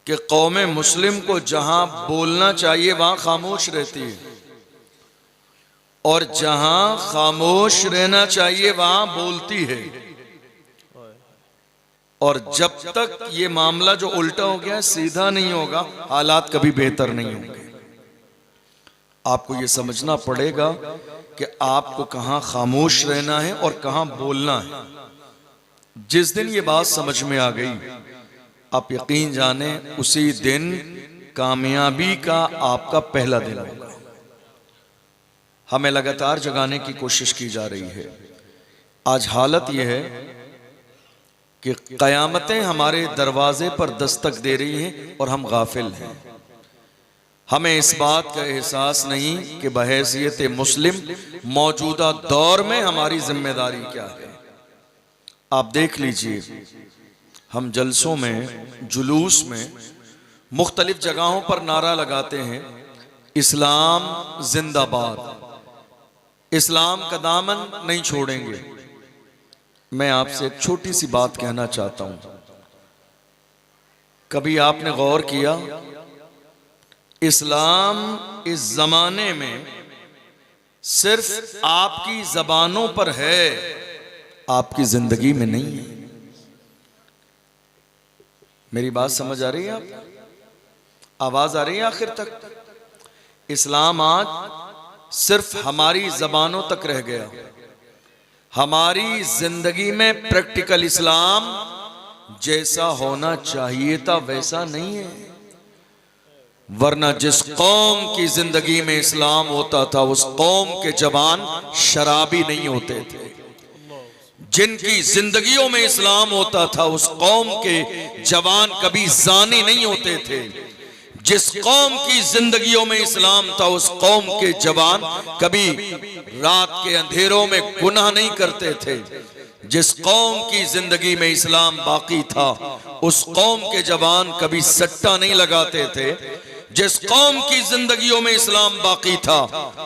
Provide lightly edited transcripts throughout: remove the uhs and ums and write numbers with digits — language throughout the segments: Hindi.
कि कौम मुस्लिम को जहां बोलना चाहिए वहां खामोश रहती है, और जहां खामोश रहना चाहिए वहां बोलती है। और जब तक ये मामला जो उल्टा हो गया है सीधा नहीं होगा, हालात कभी बेहतर नहीं होंगे। आपको ये समझना पड़ेगा कि आपको कहां खामोश रहना है और कहां बोलना है। जिस दिन ये बात समझ में आ गई, आप यकीन जाने उसी दिन कामयाबी का आपका पहला दिन होगा। हमें लगातार जगाने की कोशिश की जा रही है। आज हालत यह है कि कयामतें हमारे दरवाजे पर दस्तक दे रही हैं और हम गाफिल हैं। हमें इस बात का एहसास नहीं कि बहैसियत मुस्लिम मौजूदा दौर में हमारी जिम्मेदारी क्या है। आप देख लीजिए, हम जलसों में, जुलूस में, मुख्तलिफ जगहों पर नारा लगाते हैं, इस्लाम जिंदाबाद, इस्लाम का दामन नहीं छोड़ेंगे। मैं आपसे एक छोटी सी बात कहना चाहता हूं। कभी आपने गौर किया, इस्लाम इस जमाने में सिर्फ आपकी जबानों पर है, आपकी जिंदगी में नहीं है। मेरी बात समझ आ रही है? आप आवाज आ रही है आखिर तक? इस्लाम आज सिर्फ हमारी जबानों तक रह गया। हमारी जिंदगी में प्रैक्टिकल इस्लाम जैसा होना चाहिए था वैसा नहीं है। वरना जिस कौम की जिंदगी में इस्लाम होता था उस कौम के जवान शराबी नहीं होते थे। जिनकी जिंदगियों में इस्लाम होता था उस कौम के जवान कभी जानी नहीं होते थे। जिस कौम की जिंदगियों में इस्लाम था उस कौम के जवान कभी रात के अंधेरों में गुनाह नहीं करते थे। जिस कौम की जिंदगी में इस्लाम बाकी था उस कौम के जवान कभी सट्टा नहीं लगाते थे। जिस कौम की जिंदगियों में इस्लाम बाकी था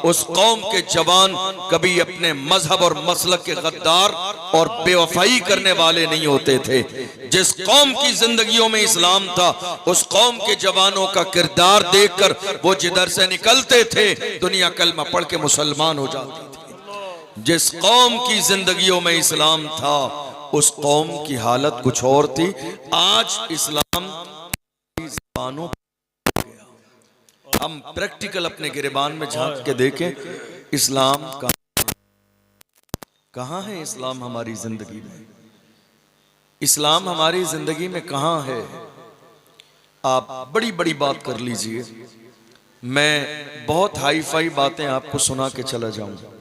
उस कौम के जवान कभी अपने मजहब और मसलक के गद्दार और बेवफाई करने वाले नहीं होते थे। जिस कौम की जिंदगियों में इस्लाम था उस कौम के जवानों का किरदार देखकर वो जिधर से निकलते थे दुनिया कलमा पढ़ के मुसलमान हो जाती थी। जिस कौम की जिंदगियों में इस्लाम था उस कौम की हालत कुछ और थी। आज इस्लाम जबानों, हम प्रैक्टिकल अपने गिरबान में झांक के देखें, इस्लाम कहां है? इस्लाम हमारी जिंदगी में, इस्लाम हमारी जिंदगी में कहां है? आप बड़ी बड़ी बात कर लीजिए, मैं बहुत हाई फाई बातें आपको सुना के चला जाऊंगा,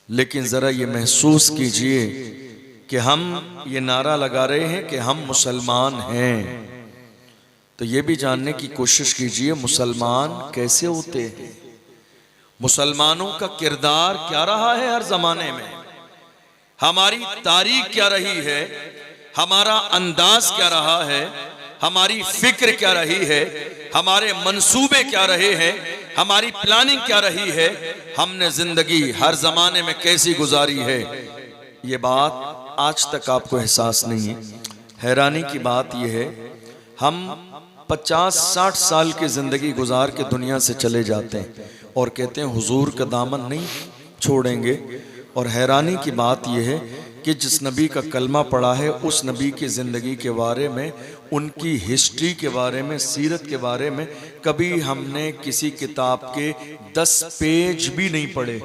लेकिन जरा ये महसूस कीजिए कि हम ये नारा लगा रहे हैं कि हम मुसलमान हैं, तो ये भी जानने की कोशिश कीजिए मुसलमान कैसे होते हैं, मुसलमानों का किरदार क्या रहा है हर जमाने में, हमारी तारीख क्या रही है, हमारा अंदाज क्या रहा है, हमारी फिक्र क्या रही है, हमारे मंसूबे क्या रहे हैं, हमारी प्लानिंग क्या रही है, हमने जिंदगी हर जमाने में कैसी गुजारी है। ये बात आज तक आपको एहसास नहीं है। हैरानी की बात यह है, हम 50-60 साल की जिंदगी गुजार के दुनिया से चले जाते हैं और कहते हैं हुजूर का दामन नहीं छोड़ेंगे। और हैरानी की बात यह है कि जिस नबी का कलमा पढ़ा है उस नबी की ज़िंदगी के बारे में, उनकी हिस्ट्री के बारे में, सीरत के बारे में कभी हमने किसी किताब के 10 पेज भी नहीं पढ़े।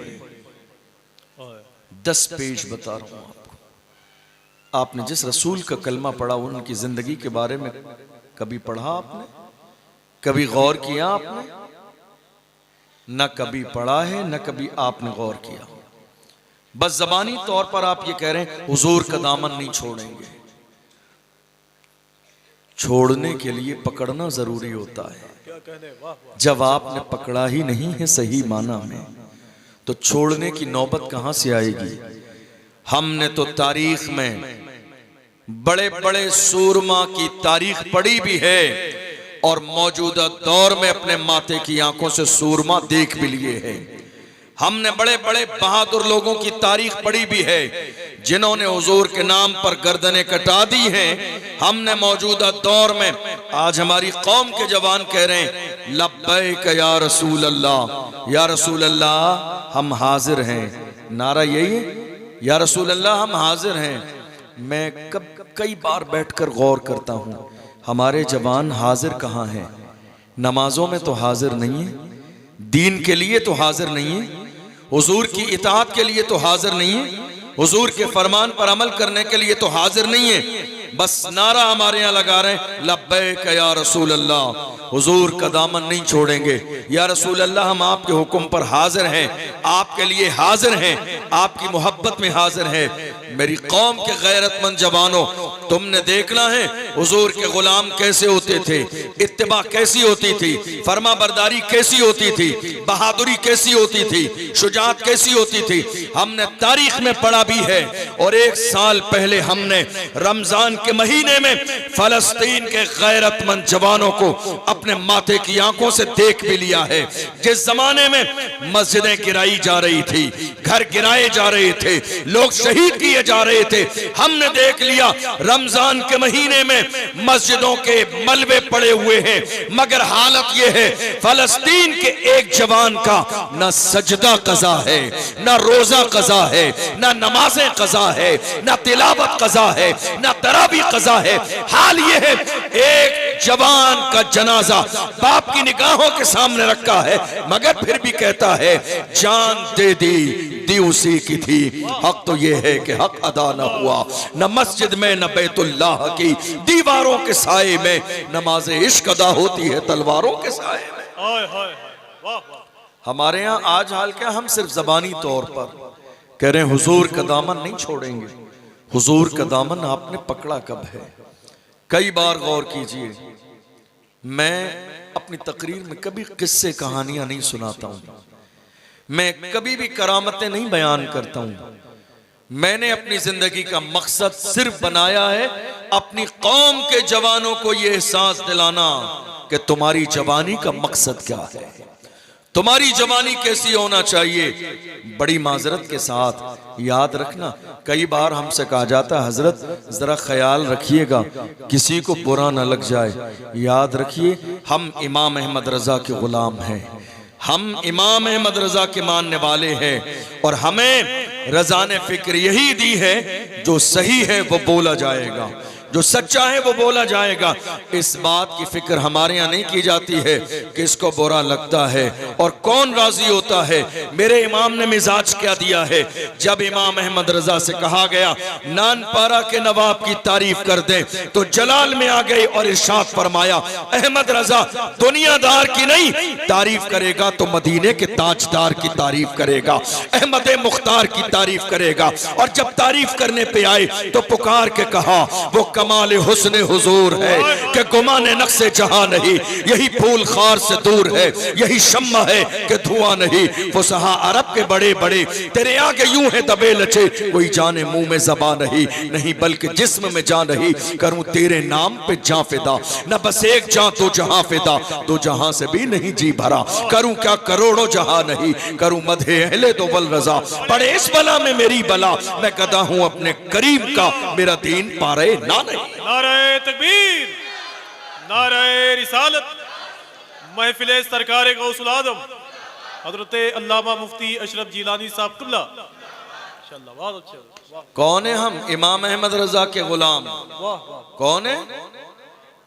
10 पेज बता रहा हूँ आपको। आपने जिस रसूल का कलमा पढ़ा उनकी ज़िंदगी के बारे में कभी पढ़ा आपने? कभी गौर किया आपने? न कभी पढ़ा है न कभी आपने गौर किया। बस ज़बानी तौर पर आप ये कह रहे हैं हुजूर का दामन नहीं छोड़ेंगे। छोड़ने के लिए पकड़ना जरूरी होता है। जब आपने पकड़ा ही नहीं है सही माना में, तो छोड़ने की नौबत कहां से आएगी? हमने तो तारीख में बड़े बड़े सूरमा की तारीख पढ़ी भी है और मौजूदा दौर में अपने माथे की आंखों से सूरमा देख भी लिए हैं। हमने बड़े बड़े बहादुर लोगों की तारीख पढ़ी भी है जिन्होंने हुजूर के नाम पर गर्दनें कटा दी हैं। हमने मौजूदा दौर में आज हमारी कौम के जवान कह रहे हैं लब्बैक या रसूल अल्लाह, या रसूल अल्लाह हम हाजिर हैं। नारा यही है, या रसूल अल्लाह हम हाजिर हैं। मैं कई बार बैठकर गौर करता हूँ, हमारे जवान हाजिर कहाँ हैं? नमाजों में तो हाजिर नहीं है, दीन के लिए तो हाजिर नहीं है, हुजूर की इताअत के लिए तो हाजिर नहीं है, हुजूर के फरमान पर अमल करने के लिए तो हाजिर नहीं है। बस नारा हमारे यहाँ लगा रहे हैं लब्बैक या रसूल अल्लाह, हुजूर का दामन नहीं छोड़ेंगे। या रसूल अल्लाह हम आपके हुक्म पर हाजिर हैं, आपके लिए हाजिर हैं, आपकी मोहब्बत में हाजिर हैं। मेरी कौम के गैरतमंद जवानों, तुमने देखना है हुजूर के गुलाम कैसे होते थे, इत्तिबा कैसी होती थी, फरमा बरदारी कैसी होती थी, बहादुरी कैसी होती थी, शुजाअत कैसी होती थी। हमने तारीख में पढ़ा भी है। और 1 साल पहले हमने रमजान के महीने में फलस्तीन के गैरतमंद जवानों को अपने माथे की आंखों से देख भी लिया है। जिस जमाने में मस्जिदें गिराई जा रही थी, घर गिराए जा रहे थे, लोग शहीद किए जा रहे थे, हमने देख लिया रमजान के महीने में मस्जिदों के मलबे पड़े हुए हैं। मगर हालत यह है फलस्तीन के एक जवान का ना सजदा कज़ा है, ना रोजा कज़ा है, ना नमाजें कज़ा है, ना तिलावत कज़ा है, ना तरावी कज़ा है। हाल यह है एक जवान का जनाजा बाप की निगाहों के सामने रखा है, मगर फिर भी कहता है जान दे दी उसी की थी। हक तो यह है कि हक अदा न हुआ, न मस्जिद में न बैतुल्लाह की दीवारों के साए में, नमाज इश्क अदा होती है तलवारों के साए में। हमारे यहाँ आज हाल क्या, हम सिर्फ जबानी तौर पर कह रहे हैं हुजूर का दामन नहीं छोड़ेंगे। हुजूर का दामन आपने पकड़ा कब है? कई बार गौर कीजिए, मैं अपनी तकरीर में कभी किस्से कहानियां नहीं सुनाता हूं, मैं कभी भी करामतें नहीं बयान करता हूं। मैंने अपनी जिंदगी का मकसद सिर्फ बनाया है अपनी कौम के जवानों को यह एहसास दिलाना कि तुम्हारी जवानी का मकसद क्या है, तुम्हारी जवानी कैसी होना चाहिए। बड़ी माजरत के साथ याद रखना, कई बार हमसे कहा जाता है हजरत जरा ख्याल रखिएगा किसी को बुरा न लग जाए। याद रखिए हम इमाम अहमद रजा के गुलाम हैं, हम इमाम अहमद रजा के मानने वाले हैं, और हमें रजा ने फिक्र यही दी है जो सही है वो बोला जाएगा, जो सच्चा है वो बोला जाएगा। इस बात की फिक्र हमारे यहाँ नहीं की जाती है कि इसको बुरा लगता है और कौन राजी होता है। मेरे इमाम ने मिजाज क्या दिया है, जब इमाम अहमद रजा से कहा गया नानपारा के नवाब की तारीफ कर दे तो जलाल में आ गए और इरशाद फरमाया अहमद रजा दुनियादार की नहीं तारीफ करेगा तो मदीने के ताजदार की तारीफ करेगा, अहमद मुख्तार की तारीफ करेगा। और जब तारीफ करने पे आए तो पुकार के कहा वो कमाल हुस्न हुजूर है कि गुमाने नक्शे जहां नहीं, यही फूल खार से दूर है, यही शम्मा है कि धुआं नहीं। फुसहा अरब के बड़े बड़े तेरे आगे यूं है दबे लचे, कोई जाने मुंह में ज़बान नहीं, नहीं बल्कि जिस्म में जान नहीं। करूं तेरे नाम पे जां फिदा, न बस एक जां तो जहां फिदा, दो जहां से भी नहीं जी भरा। करूं क्या करोड़ों जहां नहीं, करूं मधे अहले तो वल रजा, पड़े इस बला में मेरी बला, मैं गदा हूं अपने करीब का, मेरा दीन पारे ना नहीं। नारे तकबीर, नारे रिसालत, महफिले सरकार गौसुल आजम हजरत अल्लामा मुफ्ती अशरफ जिलानी साहब किबला। इंशाअल्लाह बहुत अच्छे। कौन है हम? इमाम अहमद रजा के गुलाम। कौन है?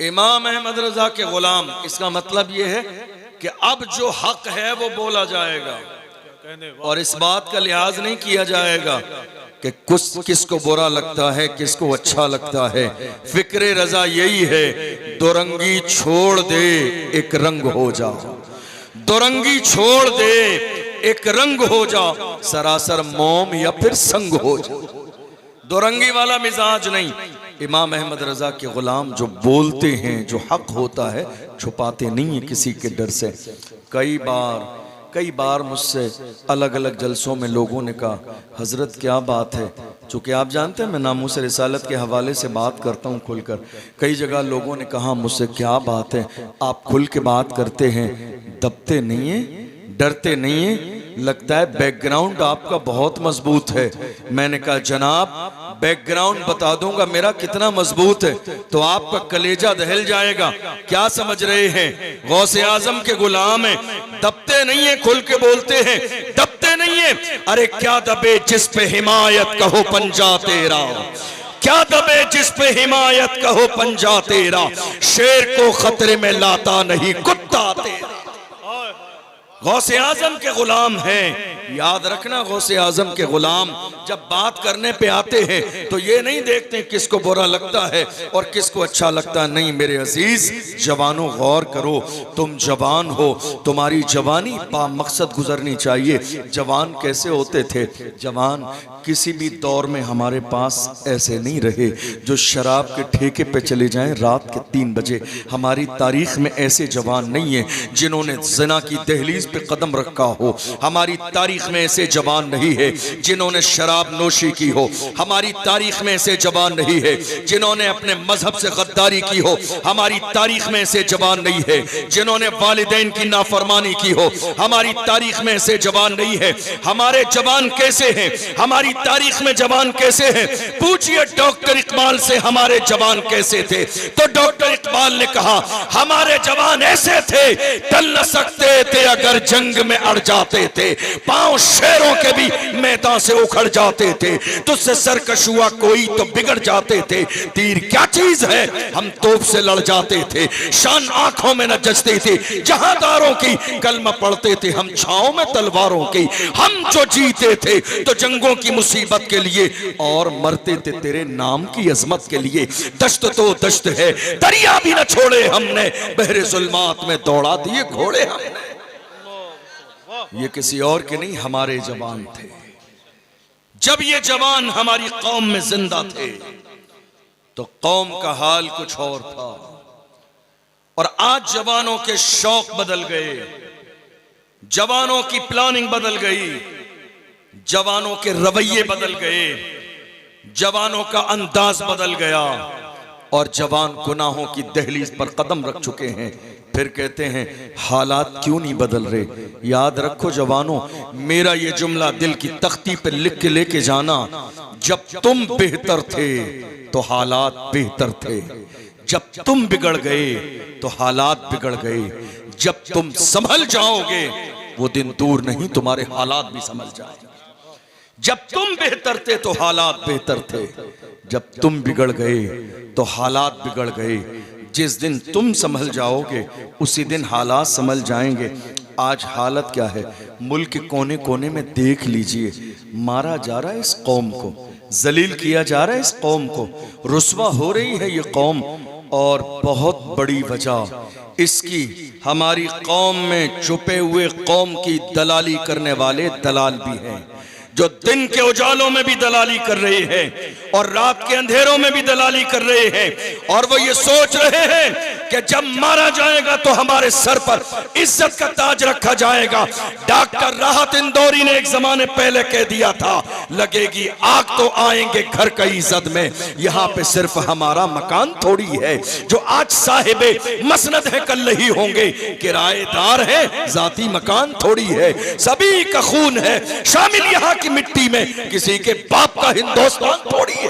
इमाम अहमद रजा के गुलाम। इसका मतलब यह है कि अब जो हक है वो बोला जाएगा और इस बात का लिहाज नहीं किया जाएगा कि किसको बुरा लगता है, किसको अच्छा लगता है। फिक्रे रजा यही है, दुरंगी छोड़ दे एक रंग हो जा, दुरंगी छोड़ दे एक रंग हो जा, सरासर मोम या फिर संग हो जा। दुरंगी वाला मिजाज नहीं। इमाम अहमद रजा के गुलाम जो बोलते हैं, जो हक होता है छुपाते नहीं है किसी के डर से। कई बार मुझसे अलग अलग जलसों में लोगों ने कहा हजरत क्या बात है, चूँकि आप जानते हैं मैं नामूस रिसालत के हवाले से बात करता हूँ खुलकर। कई जगह लोगों ने कहा मुझसे क्या बात है, आप खुल के बात करते हैं, दबते नहीं हैं, डरते नहीं हैं, लगता है बैकग्राउंड आपका बहुत मजबूत है। मैंने कहा जनाब बैकग्राउंड बता दूंगा मेरा कितना मजबूत है तो आपका कलेजा दहल जाएगा। क्या समझ रहे हैं? गौसे आजम के गुलाम हैं, दबते नहीं है, खुल के बोलते हैं, दबते नहीं है। अरे क्या दबे जिस पे हिमायत कहो पंजा तेरा, क्या दबे जिस पे हिमायत कहो पंजा तेरा, शेर को खतरे में लाता नहीं कुत्ता तेरा। गौसे आजम के गुलाम हैं, याद रखना। गौसे आजम के गुलाम जब बात करने पे आते हैं तो ये नहीं देखते किसको बुरा लगता है और किसको अच्छा लगता नहीं। मेरे अजीज जवानों, गौर करो, तुम जवान हो, तुम्हारी जवानी बा मकसद गुजरनी चाहिए। जवान कैसे होते थे? जवान किसी भी दौर में हमारे पास ऐसे नहीं रहे जो शराब के ठेके पे चले जाएं रात के 3 बजे। हमारी तारीख में ऐसे जवान नहीं है जिन्होंने ज़िना की दहलीज पे कदम रखा हो। हमारी तारीख में ऐसे जवान नहीं है जिन्होंने शराब नोशी की हो। हमारी तारीख में ऐसे जवान नहीं है जिन्होंने अपने मजहब से गद्दारी की हो। हमारी तारीख में ऐसे जवान नहीं है जिन्होंने वालिदैन की नाफरमानी की हो। हमारी तारीख में ऐसे जवान नहीं है। हमारे जवान कैसे हैं? हमारी तारीख में जवान कैसे हैं? पूछिए डॉक्टर इकबाल से हमारे जवान कैसे थे, तो डॉक्टर इकबाल ने कहा हमारे जवान ऐसे थे, टल न सकते थे अगर जंग में अड़ जाते थे, पांव शेरों के भी मैदान से उखड़ जाते थे, तुझसे सरकश हुआ कोई तो बिगड़ जाते थे, तीर क्या चीज है हम तोप से लड़ जाते थे, शान आंखों में न जचती थी जहादारों की, कलमा पढ़ते थे हम छाओं में तलवारों की, हम जो जीते थे तो जंगों की मुसीबत के लिए और मरते थे तेरे नाम की अजमत के लिए। दश्त तो दश्त है, दरिया भी न छोड़े हमने, बहरे जुल्मात में दौड़ा दिए घोड़े हमने। ये किसी और के नहीं, हमारे जवान थे। जब ये जवान हमारी कौम में जिंदा थे तो कौम का हाल कुछ और था, और आज जवानों के शौक बदल गए, जवानों की प्लानिंग बदल गई, जवानों के रवैये बदल गए, जवानों का अंदाज बदल गया, और जवान गुनाहों की दहलीज पर कदम रख चुके हैं। फिर कहते हैं हालात क्यों नहीं बदल रहे। याद रखो जवानों, मेरा ये जुमला दिल की तख्ती पर लिख के लेके जाना, जब तुम बेहतर थे तो हालात बेहतर थे, जब तुम बिगड़ गए तो हालात बिगड़ गए, जब तुम संभल जाओगे वो दिन दूर नहीं तुम्हारे हालात भी संभल जाएंगे। जब तुम बेहतर थे तो हालात बेहतर थे, जब तुम बिगड़ गए तो हालात बिगड़ गए, जिस दिन तुम संभल जाओगे उसी दिन हालात संभल जाएंगे। आज हालत क्या है? मुल्क के कोने कोने में देख लीजिए, मारा जा रहा है इस कौम को, जलील किया जा रहा है इस कौम को, रुस्वा हो रही है ये कौम, और बहुत बड़ी वजह इसकी हमारी कौम में छुपे हुए कौम की दलाली करने वाले दलाल भी हैं, जो दिन के उजालों में भी दलाली कर रहे हैं और रात के अंधेरों में भी दलाली कर रहे हैं, और वो ये सोच रहे हैं कि जब मारा जाएगा तो हमारे सर पर इज्जत का ताज रखा जाएगा। डॉक्टर राहत इंदौरी ने एक जमाने पहले कह दिया था, लगेगी आग तो आएंगे घर का इज्जत में, यहाँ पे सिर्फ हमारा मकान थोड़ी है, जो आज साहिबे मसनद है कल नहीं होंगे, किराएदार है जाती मकान थोड़ी है, सभी का खून है शामिल यहाँ की मिट्टी में, किसी के बाप का हिंदुस्तान थोड़ी है।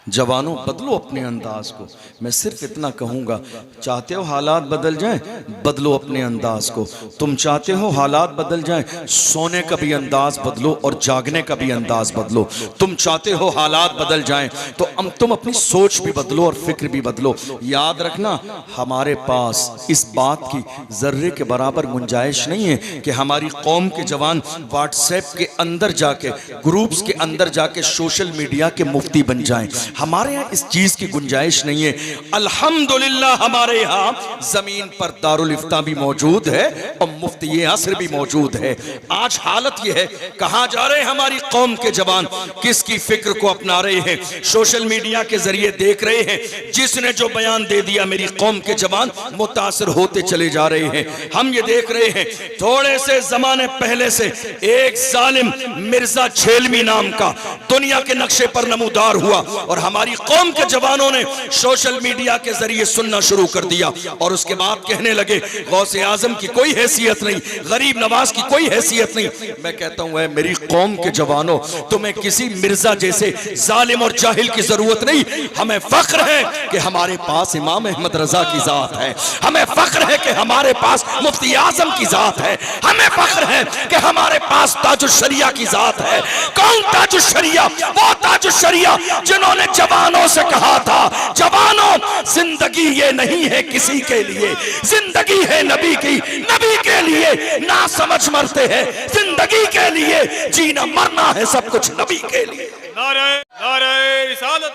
जवानों बदलो अपने अंदाज को। मैं सिर्फ इतना कहूंगा, चाहते हो हालात बदल जाएं, बदलो अपने अंदाज को। तुम चाहते हो हालात बदल जाएं, सोने का भी अंदाज बदलो और जागने का भी अंदाज बदलो। तुम चाहते हो हालात बदल जाएं तो तुम अपनी सोच भी बदलो और फिक्र भी बदलो। याद रखना, हमारे पास इस बात की जर्रे के बराबर गुंजाइश नहीं है कि हमारी कौम के जवान व्हाट्सएप के अंदर जाके, ग्रुप्स के अंदर जाके सोशल मीडिया के मुफ्ती बन जाएं। हमारे यहाँ इस चीज की गुंजाइश नहीं है। अल्हम्दुलिल्लाह हमारे यहाँ जमीन पर दारुल इफ्ता भी मौजूद है और मुफ्ती असर भी मौजूद है। आज हालत यह है, कहाँ जा रहे हैं हमारी कौम के जवान, किसकी फिक्र को अपना रहे हैं, सोशल मीडिया के जरिए देख रहे हैं, जिसने जो बयान दे दिया मेरी कौम के जवान मुतासर होते चले जा रहे हैं। हम ये देख रहे हैं, थोड़े से जमाने पहले से एक जालिम मिर्जा झेलमी नाम का दुनिया के नक्शे पर नमूदार हुआ और हमारी कौम के जवानों ने सोशल मीडिया के जरिए सुनना शुरू कर दिया और उसके बाद कहने लगे गौसे आजम की कोई हैसियत नहीं, गरीब नवाज की कोई हैसियत नहीं। मैं कहता हूं ऐ मेरी कौम के जवानों, तुम्हें किसी मिर्जा जैसे जालिम और जाहिल की जरूरत नहीं। हमें फख्र है कि हमारे पास इमाम अहमद रजा की जात है, हमें फख्र है कि हमारे पास मुफ्ती आजम की जात है, हमें फख्र है कि हमारे पास ताजुल शरिया की जात है। कौन ताजुल शरिया? वो ताजुल शरिया जिन्होंने जवानों से कहा था जवानों जिंदगी ये नहीं है किसी के लिए, जिंदगी है नबी की, नबी के लिए ना समझ मरते हैं, जिंदगी के लिए जीना मरना है सब कुछ नबी के लिए। नारे नारे रिसालत,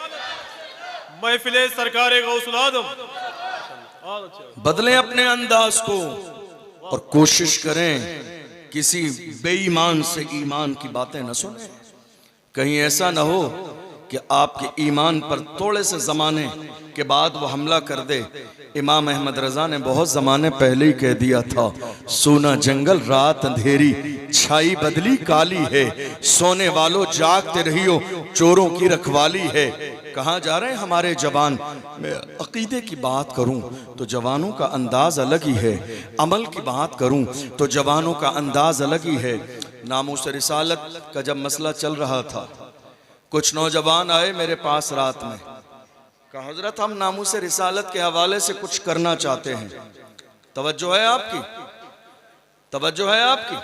महफिले सरकारे गौसुल आजम। बदलें अपने अंदाज को और कोशिश करें किसी बेईमान से ईमान की बातें न सुने। कहीं ऐसा ना हो कि आपके ईमान पर थोड़े से ज़माने के बाद वो हमला कर दे। इमाम अहमद रजा ने बहुत ज़माने पहले ही कह दिया था, सोना जंगल रात अंधेरी, छाई बदली काली है, सोने वालों जागते रहियो, चोरों की रखवाली है। कहाँ जा रहे हैं हमारे जवान? मैं अकीदे की बात करूं तो जवानों का अंदाज अलग ही है, अमल की बात करूं तो जवानों का अंदाज अलग ही है। नामूस रिसालत का जब मसला चल रहा था, कुछ नौजवान आए मेरे पास रात में, कहा हजरत हम नामूस रिसालत के हवाले से कुछ करना चाहते हैं। तवज्जो है आपकी? तवज्जो है आपकी?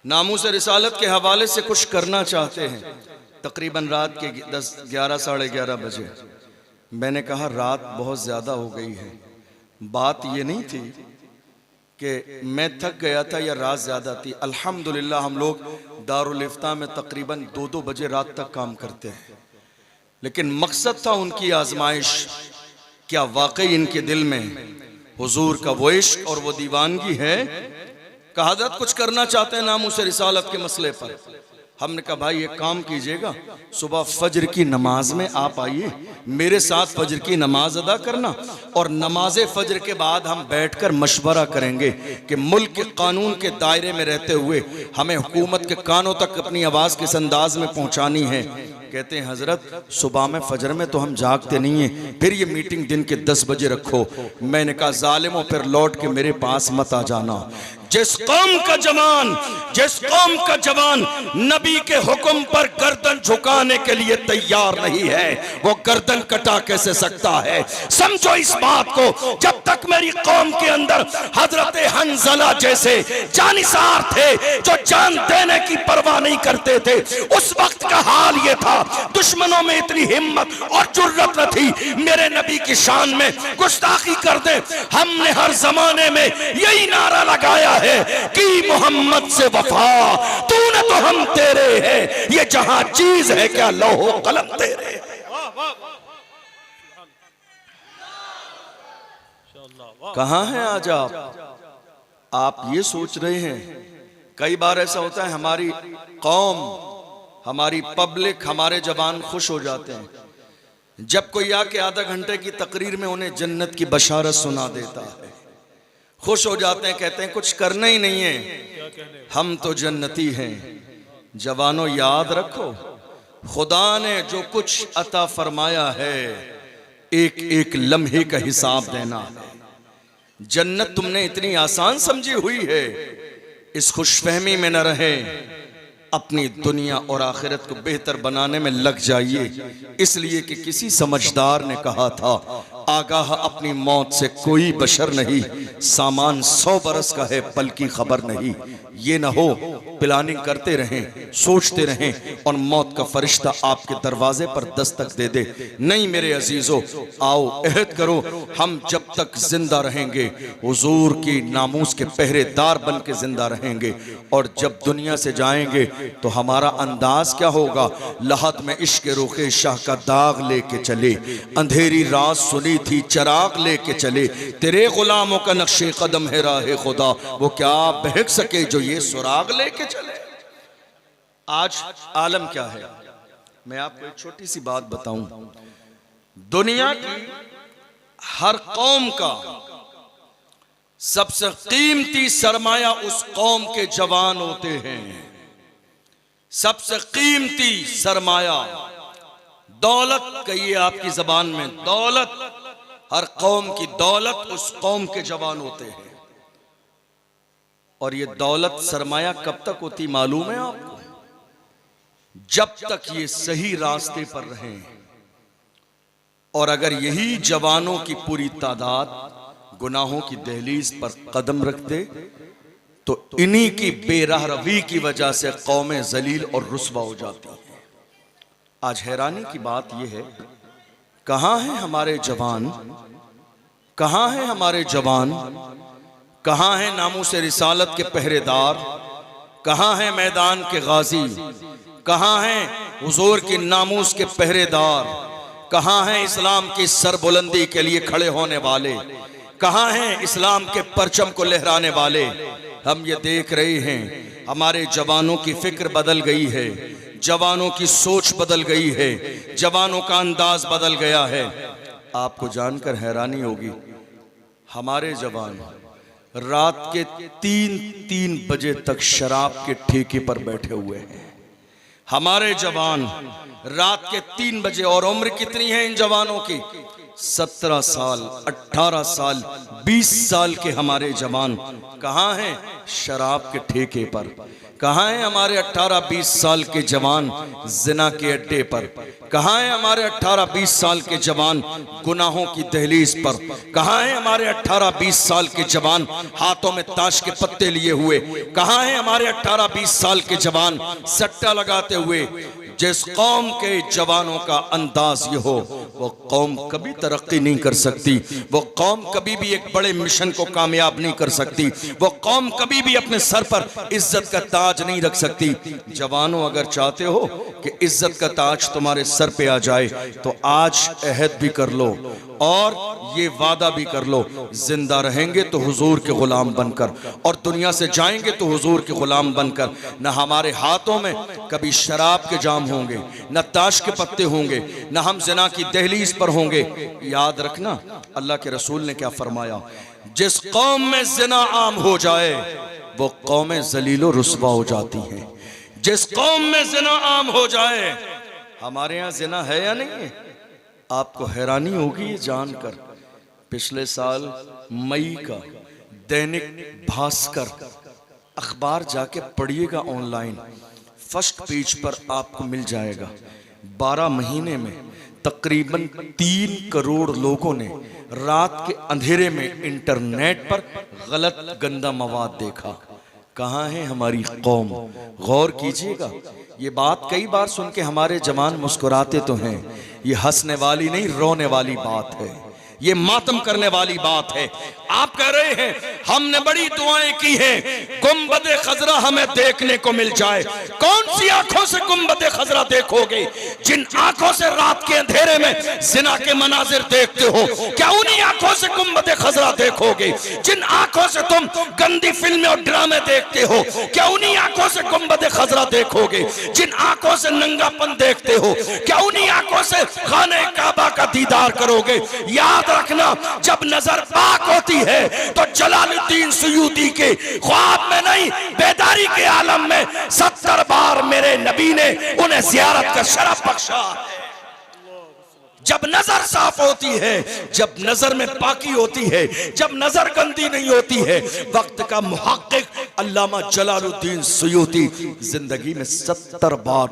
नामूस रिसालत के हवाले से कुछ करना चाहते हैं। तकरीबन रात के 10-11 साढ़े 11 बजे मैंने कहा रात बहुत ज़्यादा हो गई है। बात ये नहीं थी कि मैं थक गया था या रात ज़्यादा थी। अल्हम्दुलिल्लाह हम लोग दारुल इफ्ता में तकरीबन 2-2 बजे रात तक काम करते हैं, लेकिन मकसद था उनकी आजमाइश, क्या वाकई इनके दिल में हुजूर का वो इश्क और वो दीवानगी है। कहा हज़रत कुछ करना चाहते हैं नामूस रिसालत के मसले पर। हमने कहा भाई एक काम कीजिएगा, सुबह फजर की नमाज में आप आइए, मेरे साथ फजर की नमाज अदा करना और नमाज फजर के बाद हम बैठकर मशवरा करेंगे कि मुल्क के कानून के दायरे में रहते हुए हमें हुकूमत के कानों तक अपनी आवाज़ किस अंदाज में पहुंचानी है। कहते हैं हजरत सुबह में फजर में तो हम जागते नहीं हैं, फिर ये मीटिंग दिन के 10 बजे रखो। मैंने कहा जालिमों फिर लौट के मेरे पास मत आ जाना। जिस कौम का जवान नबी के हुक्म पर गर्दन झुकाने के लिए तैयार नहीं है, वो गर्दन कटा कैसे सकता है? समझो इस बात को। जब तक मेरी कौम के अंदर हजरत हंजला जैसे जानिसार थे जो जान देने की परवाह नहीं करते थे, उस वक्त का हाल ये था। दुश्मनों में इतनी हिम्मत और जुर्रत न थी मेरे नबी की शान में गुस्ताखी कर दे। हमने हर जमाने में यही नारा लगाया है कि मोहम्मद से वफा, तूने तो हम तेरे हैं, ये जहां चीज है क्या लौहो कलम तेरे। कहां हैं आज आप ये सोच रहे हैं? कई बार ऐसा होता है हमारी कौम, हमारी पब्लिक, हमारे जवान खुश हो जाते हैं जब कोई आके आधा घंटे की तकरीर में उन्हें जन्नत की बशारत सुना देता है। खुश हो जाते हैं, कहते हैं कुछ करना ही नहीं है, हम तो जन्नती हैं। जवानों याद रखो, खुदा ने जो कुछ अता फरमाया है एक एक लम्हे का हिसाब देना है। जन्नत तुमने इतनी आसान समझी हुई है, इस खुशफहमी में न रहे, अपनी दुनिया और आखिरत को बेहतर बनाने में लग जाइए। इसलिए कि किसी समझदार ने कहा था, आगाह अपनी मौत से कोई बशर नहीं, सामान 100 बरस का है पल की खबर नहीं। ये ना हो प्लानिंग करते रहें, सोचते रहें और मौत का फरिश्ता आपके दरवाजे पर दस्तक दे दे। नहीं मेरे अजीजों, आओ अहद करो, हम जब तक जिंदा रहेंगे हुजूर की नामूस के पहरेदार बन के जिंदा रहेंगे, और जब दुनिया से जाएंगे तो हमारा अंदाज क्या होगा? लहद में इश्क रुखे शाह का दाग लेके चले, अंधेरी रात सुनी थी चिराग लेके चले, तेरे गुलामों का नक्शे कदम है राहे खुदा, वो क्या बहक सके जो ये सुराग लेके चले। आज आलम क्या है? मैं आपको एक छोटी सी बात बताऊं। दुनिया की हर कौम का सबसे कीमती सरमाया उस कौम के जवान होते हैं। सबसे कीमती सरमाया दौलत कहिए आपकी जबान में, दौलत, हर कौम की दौलत उस कौम के जवान होते हैं। और ये दौलत सरमाया कब तक होती मालूम है आपको? जब तक ये सही रास्ते पर रहें। और अगर यही जवानों की पूरी तादाद गुनाहों की दहलीज पर कदम रख दे तो इन्हीं की बेराह रवी की वजह से कौमें जलील और रुस्वा हो जाती हैं। आज हैरानी की बात यह है, कहां हैं हमारे जवान, कहां हैं हमारे जवान, कहां हैं नामूस रिसालत के पहरेदार, कहां हैं मैदान के गाजी, कहां हैं हुजूर की नामूस के पहरेदार, कहां हैं इस्लाम की सरबुलंदी के लिए खड़े होने वाले, कहां हैं इस्लाम के परचम को लहराने वाले। हम ये देख रहे हैं हमारे जवानों की फिक्र बदल गई है, जवानों की सोच बदल गई है, जवानों का अंदाज बदल गया है। आपको जानकर हैरानी होगी, हमारे जवान रात के 3-3 बजे तक शराब के ठेके पर बैठे हुए हैं। हमारे जवान रात के 3 बजे, और उम्र कितनी है इन जवानों की? 17 साल, 18 साल, 20 साल के हमारे जवान कहां हैं? शराब के ठेके पर। कहां हैं हमारे 18-20 साल के जवान? जिना के अड्डे पर। कहां हैं हमारे 18-20 साल के जवान? गुनाहों की दहलीज पर। कहां हैं हमारे 18-20 साल के जवान? हाथों में ताश के पत्ते लिए हुए। कहां हैं हमारे 18-20 साल के जवान? सट्टा लगाते हुए। जिस कौम के जवानों का अंदाज ये हो, वो कौम कभी तरक्की नहीं कर सकती, वो कौम कभी भी एक बड़े मिशन को कामयाब नहीं कर सकती, वो कौम कभी भी अपने सर पर इज्जत का ताज नहीं रख सकती। जवानों, अगर चाहते हो कि इज्जत का ताज तुम्हारे सर पे आ जाए तो आज अहद भी कर लो और ये वादा भी कर लो, जिंदा रहेंगे तो हुजूर के गुलाम बनकर और दुनिया से जाएंगे तो हुजूर के गुलाम बनकर। न हमारे हाथों में कभी शराब के जाम होंगे, न ताश के पत्ते होंगे, न हम जिना की दहलीज पर होंगे। याद रखना अल्लाह के रसूल ने क्या फरमाया, जिस कौम में जिना आम हो जाए वो कौमें जलीलो रुस्वा हो जाती हैं। जिस कौम में जिना आम हो जाए, हमारे यहाँ जिना है या नहीं है? आपको हैरानी होगी ये जानकर, पिछले साल मई का दैनिक भास्कर अखबार जाके पढ़िएगा ऑनलाइन, फर्स्ट पेज पर आपको मिल जाएगा। 12 महीने में तकरीबन 3 करोड़ लोगों ने रात के अंधेरे में इंटरनेट पर गलत गंदा मवाद देखा। कहाँ है हमारी कौम? गौर कीजिएगा, ये बात कई बार सुन के हमारे जवान मुस्कुराते तो हैं, ये हंसने वाली नहीं रोने वाली बात है, ये मातम करने वाली बात है। आप कह रहे हैं हमने बड़ी दुआएं की हैं, गुंबदे खजरा हमें देखने को मिल जाए। कौन सी आंखों से गुंबदे खजरा देखोगे? जिन आंखों से रात के अंधेरे में जिना के मनाजिर देखते हो, क्या उन्हीं आंखों से गुंबदे खजरा देखोगे? जिन आंखों से तुम गंदी फिल्में और ड्रामे देखते हो, क्या उन्हीं आंखों से गुंबदे खजरा देखोगे? जिन आंखों से नंगापन देखते हो, क्या उन्हीं आंखों से खाने काबा का दीदार करोगे? याद रखना, जब नजर पाक होती है तो जलालुद्दीन सुयूती के ख्वाब में नहीं, बेदारी के आलम में 70 बार मेरे नबी ने उन्हें जियारत का शरफ बख्शा। जब नजर साफ होती है, जब नजर में पाकी होती है, जब नजर गंदी नहीं होती है, वक्त का मुहक्किक अल्लामा जलालुद्दीन सुयूती जिंदगी में 70 बार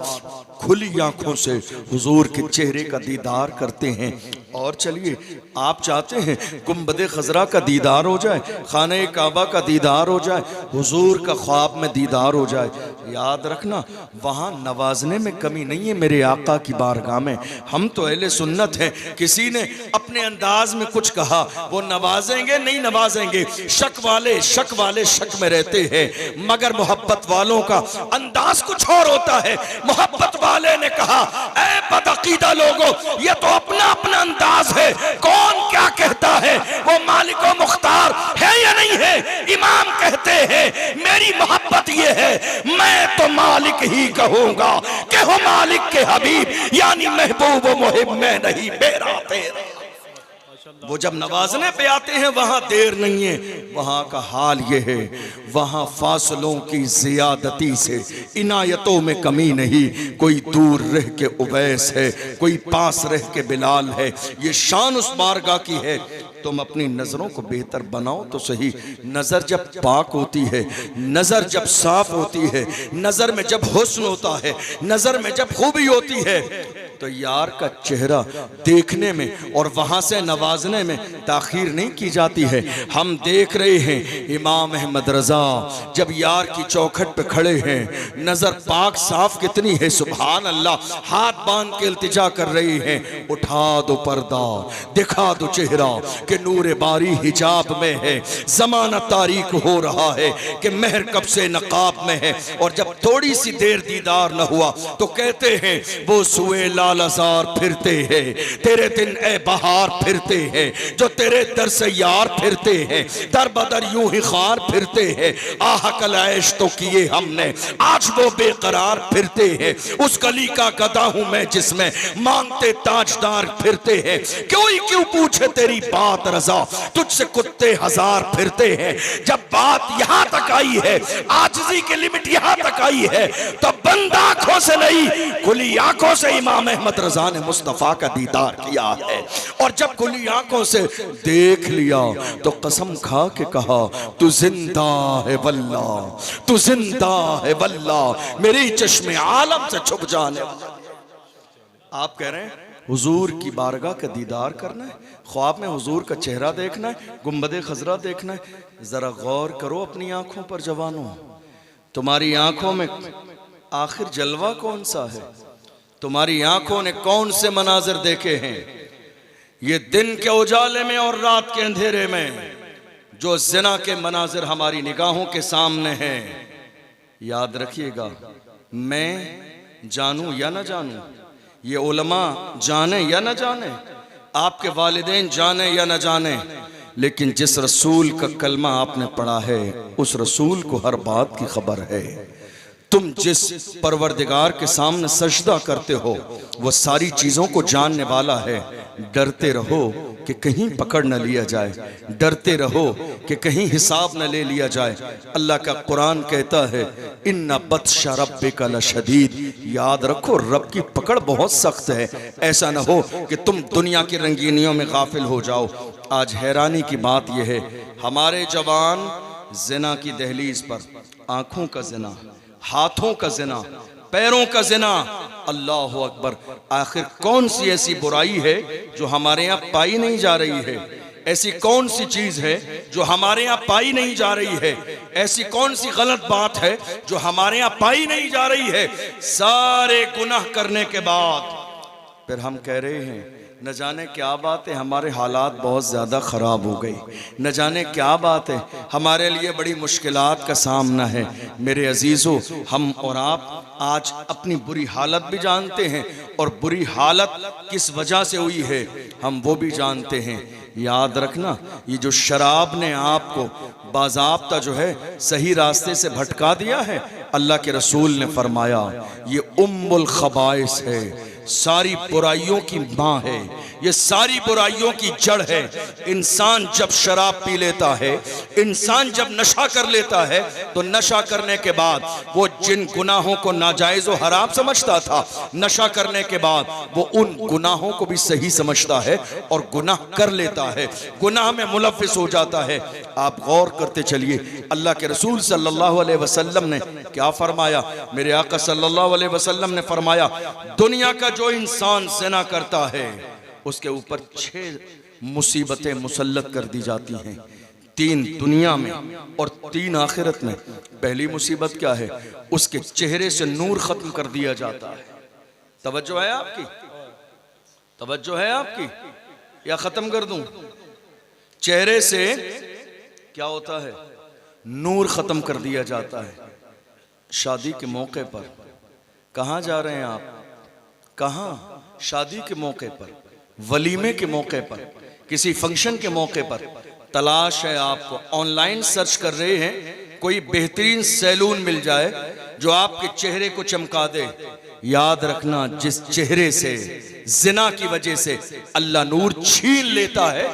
खुली आंखों से हुजूर के चेहरे का दीदार करते हैं। और चलिए, आप चाहते हैं गुंबदे खजरा का दीदार हो जाए, खाने काबा का दीदार हो जाए, हुजूर का ख्वाब में दीदार हो जाए, याद रखना वहां नवाजने में कमी नहीं है मेरे आका की बारगाह में। हम तो अहले सुन्नत हैं, किसी ने अपने अंदाज में कुछ कहा, वो नवाजेंगे नहीं नवाजेंगे, शक वाले शक में रहते हैं, मगर मोहब्बत वालों का अंदाज कुछ और होता है। मोहब्बत वाले ने कहा, ऐ बदअकीदा लोगों, ये तो अपना अपना अंदाज है, कौन क्या कहता है, वो मालिक व मुख्तार है या नहीं है? इमाम कहते हैं मेरी मोहब्बत ये है, मैं तो मालिक ही कहूंगा कि हो मालिक के हबीब, यानी महबूब व मुहिब मैं नहीं, मेरा तेरा। वो जब नवाजने पे आते हैं वहां देर नहीं है, वहां का हाल ये है, वहां फासलों की जियादती से इनायतों में कमी नहीं। कोई दूर रह के उवैस है, कोई पास रह के बिलाल है। ये शान उस बारगाह की है। तुम अपनी नजरों को बेहतर बनाओ तो सही। नजर जब पाक होती है, नजर जब साफ होती है, नजर में जब हुस्न होता है, नजर में जब खूबी होती है, तो यार का चेहरा देखने में और वहां से नवाजने में ताखीर नहीं की जाती है। हम देख रहे हैं इमाम अहमद रजा जब यार की चौखट पे खड़े हैं, नजर पाक साफ कितनी है, सुभान अल्लाह। हाथ बांध के इल्तिजा कर रही हैं, उठा दो पर्दा, दिखा दो चेहरा कि नूर बारी हिजाब में है। जमाना तारीक हो रहा है कि महर कब से नकाब में है। और जब थोड़ी सी देर दीदार न हुआ तो कहते हैं वो सुए लालजार फिरते हैं, तेरे दिन ए बहार फिरते हैं, जो तेरे दर से यार फिरते हैं, दर बदर यूं ही खार फिरते हैं। आह कलैश तो किए हमने, आज वो बेकरार फिरते हैं। उस गली का गदा हूं मैं जिसमें मांगते ताजदार फिरते हैं। कोई क्यों पूछे तेरी बात रजा, तुझसे कुत्ते हजार फिरते हैं। जब बात यहां तक आई है, आजिज़ी की लिमिट यहां तक आई है, तो बंद आंखों से नहीं खुली आंखों से इमाम अहमद रजा ने मुस्तफा का दीदार किया है। और जब खुली आंखों से देख लिया तो कसम खा के कहा तू जिंदा है वल्ला, तू जिंदा है वल्ला, मेरी चश्मे आलम से छुप जाने। आप कह रहे हैं हुजूर की बारगाह का दीदार करना है, ख्वाब में हुजूर का चेहरा देखना है, गुंबद खजरा देखना है। जरा गौर करो अपनी आंखों पर जवानों, तुम्हारी आंखों में आखिर जलवा कौन सा है? तुम्हारी आंखों ने कौन से मनाजिर देखे हैं? ये दिन के उजाले में और रात के अंधेरे में जो जिना के मनाजिर हमारी निगाहों के सामने हैं, याद रखिएगा, मैं जानूं या न जानूं, ये उलमा जाने या न जाने, आपके वालिदैन जाने या न जाने, लेकिन जिस रसूल का कलमा आपने पढ़ा है उस रसूल को हर बात की खबर है। तुम जिस परवरदिगार के सामने सजदा करते हो वो सारी चीज़ों को जानने वाला है। डरते रहो कि कहीं पकड़ न लिया जाए, डरते रहो कि कहीं हिसाब न ले लिया जाए। अल्लाह का कुरान कहता है इन्ना बत्शा रब्बिका लशदीद, याद रखो रब की पकड़ बहुत सख्त है। ऐसा न हो कि तुम दुनिया की रंगीनियों में गाफिल हो जाओ। आज हैरानी की बात यह है, हमारे जवान जिना की दहलीज पर, आंखों का जिना, हाथों का जिना, पैरों का जिना, अल्लाह अकबर। आखिर कौन सी ऐसी बुराई है जो हमारे यहाँ पाई नहीं जा रही है? ऐसी कौन सी चीज है जो हमारे यहाँ पाई नहीं जा रही है? ऐसी कौन सी गलत बात है जो हमारे यहाँ पाई नहीं जा रही है? सारे गुनाह करने के बाद फिर हम कह रहे हैं न जाने क्या बात है, हमारे हालात बहुत ज़्यादा ख़राब हो गई, न जाने क्या बात है, हमारे लिए बड़ी मुश्किलात का सामना है। मेरे अजीज़ों, हम और आप आज अपनी बुरी हालत भी जानते हैं और बुरी हालत किस वजह से हुई है हम वो भी जानते हैं। याद रखना, ये जो शराब ने आपको बाज़ाब्ता जो है सही रास्ते से भटका दिया है, अल्लाह के रसूल ने फरमाया ये उम्मुल खबाइस है, सारी बुराइयों की माँ है, ये सारी बुराइयों की जड़ है। इंसान जब शराब पी लेता है, इंसान जब नशा कर लेता है, तो नशा करने के बाद वो जिन गुनाहों को नाजायज और हराम समझता था, नशा करने के बाद वो उन गुनाहों को भी सही समझता है और गुनाह कर लेता है, गुनाह में मुलव्विस हो जाता है। आप गौर करते चलिए, अल्लाह के रसूल सल्लल्लाहु अलैहि वसल्लम ने क्या फरमाया? मेरे आका सल्लल्लाहु अलैहि वसल्लम ने फरमाया दुनिया का जो इंसान ज़िना करता है उसके ऊपर 6 मुसीबतें मुसल्लत कर दी जाती हैं, 3 दुनिया में और 3 आखिरत में। पहली मुसीबत क्या है? उसके चेहरे से नूर खत्म कर दिया जाता है। तवज्जो है आपकी? तवज्जो है आपकी या खत्म कर दूं? चेहरे से क्या होता है? नूर खत्म कर दिया जाता है। शादी के मौके पर कहाँ जा रहे हैं आप? कहाँ? शादी के मौके पर, वलीमे के मौके पर, किसी फंक्शन के मौके पर तलाश है आपको, ऑनलाइन सर्च कर रहे हैं कोई बेहतरीन सैलून मिल जाए जो आपके चेहरे को चमका दे। याद रखना, जिस चेहरे से जिना की वजह से अल्लाह नूर छीन लेता है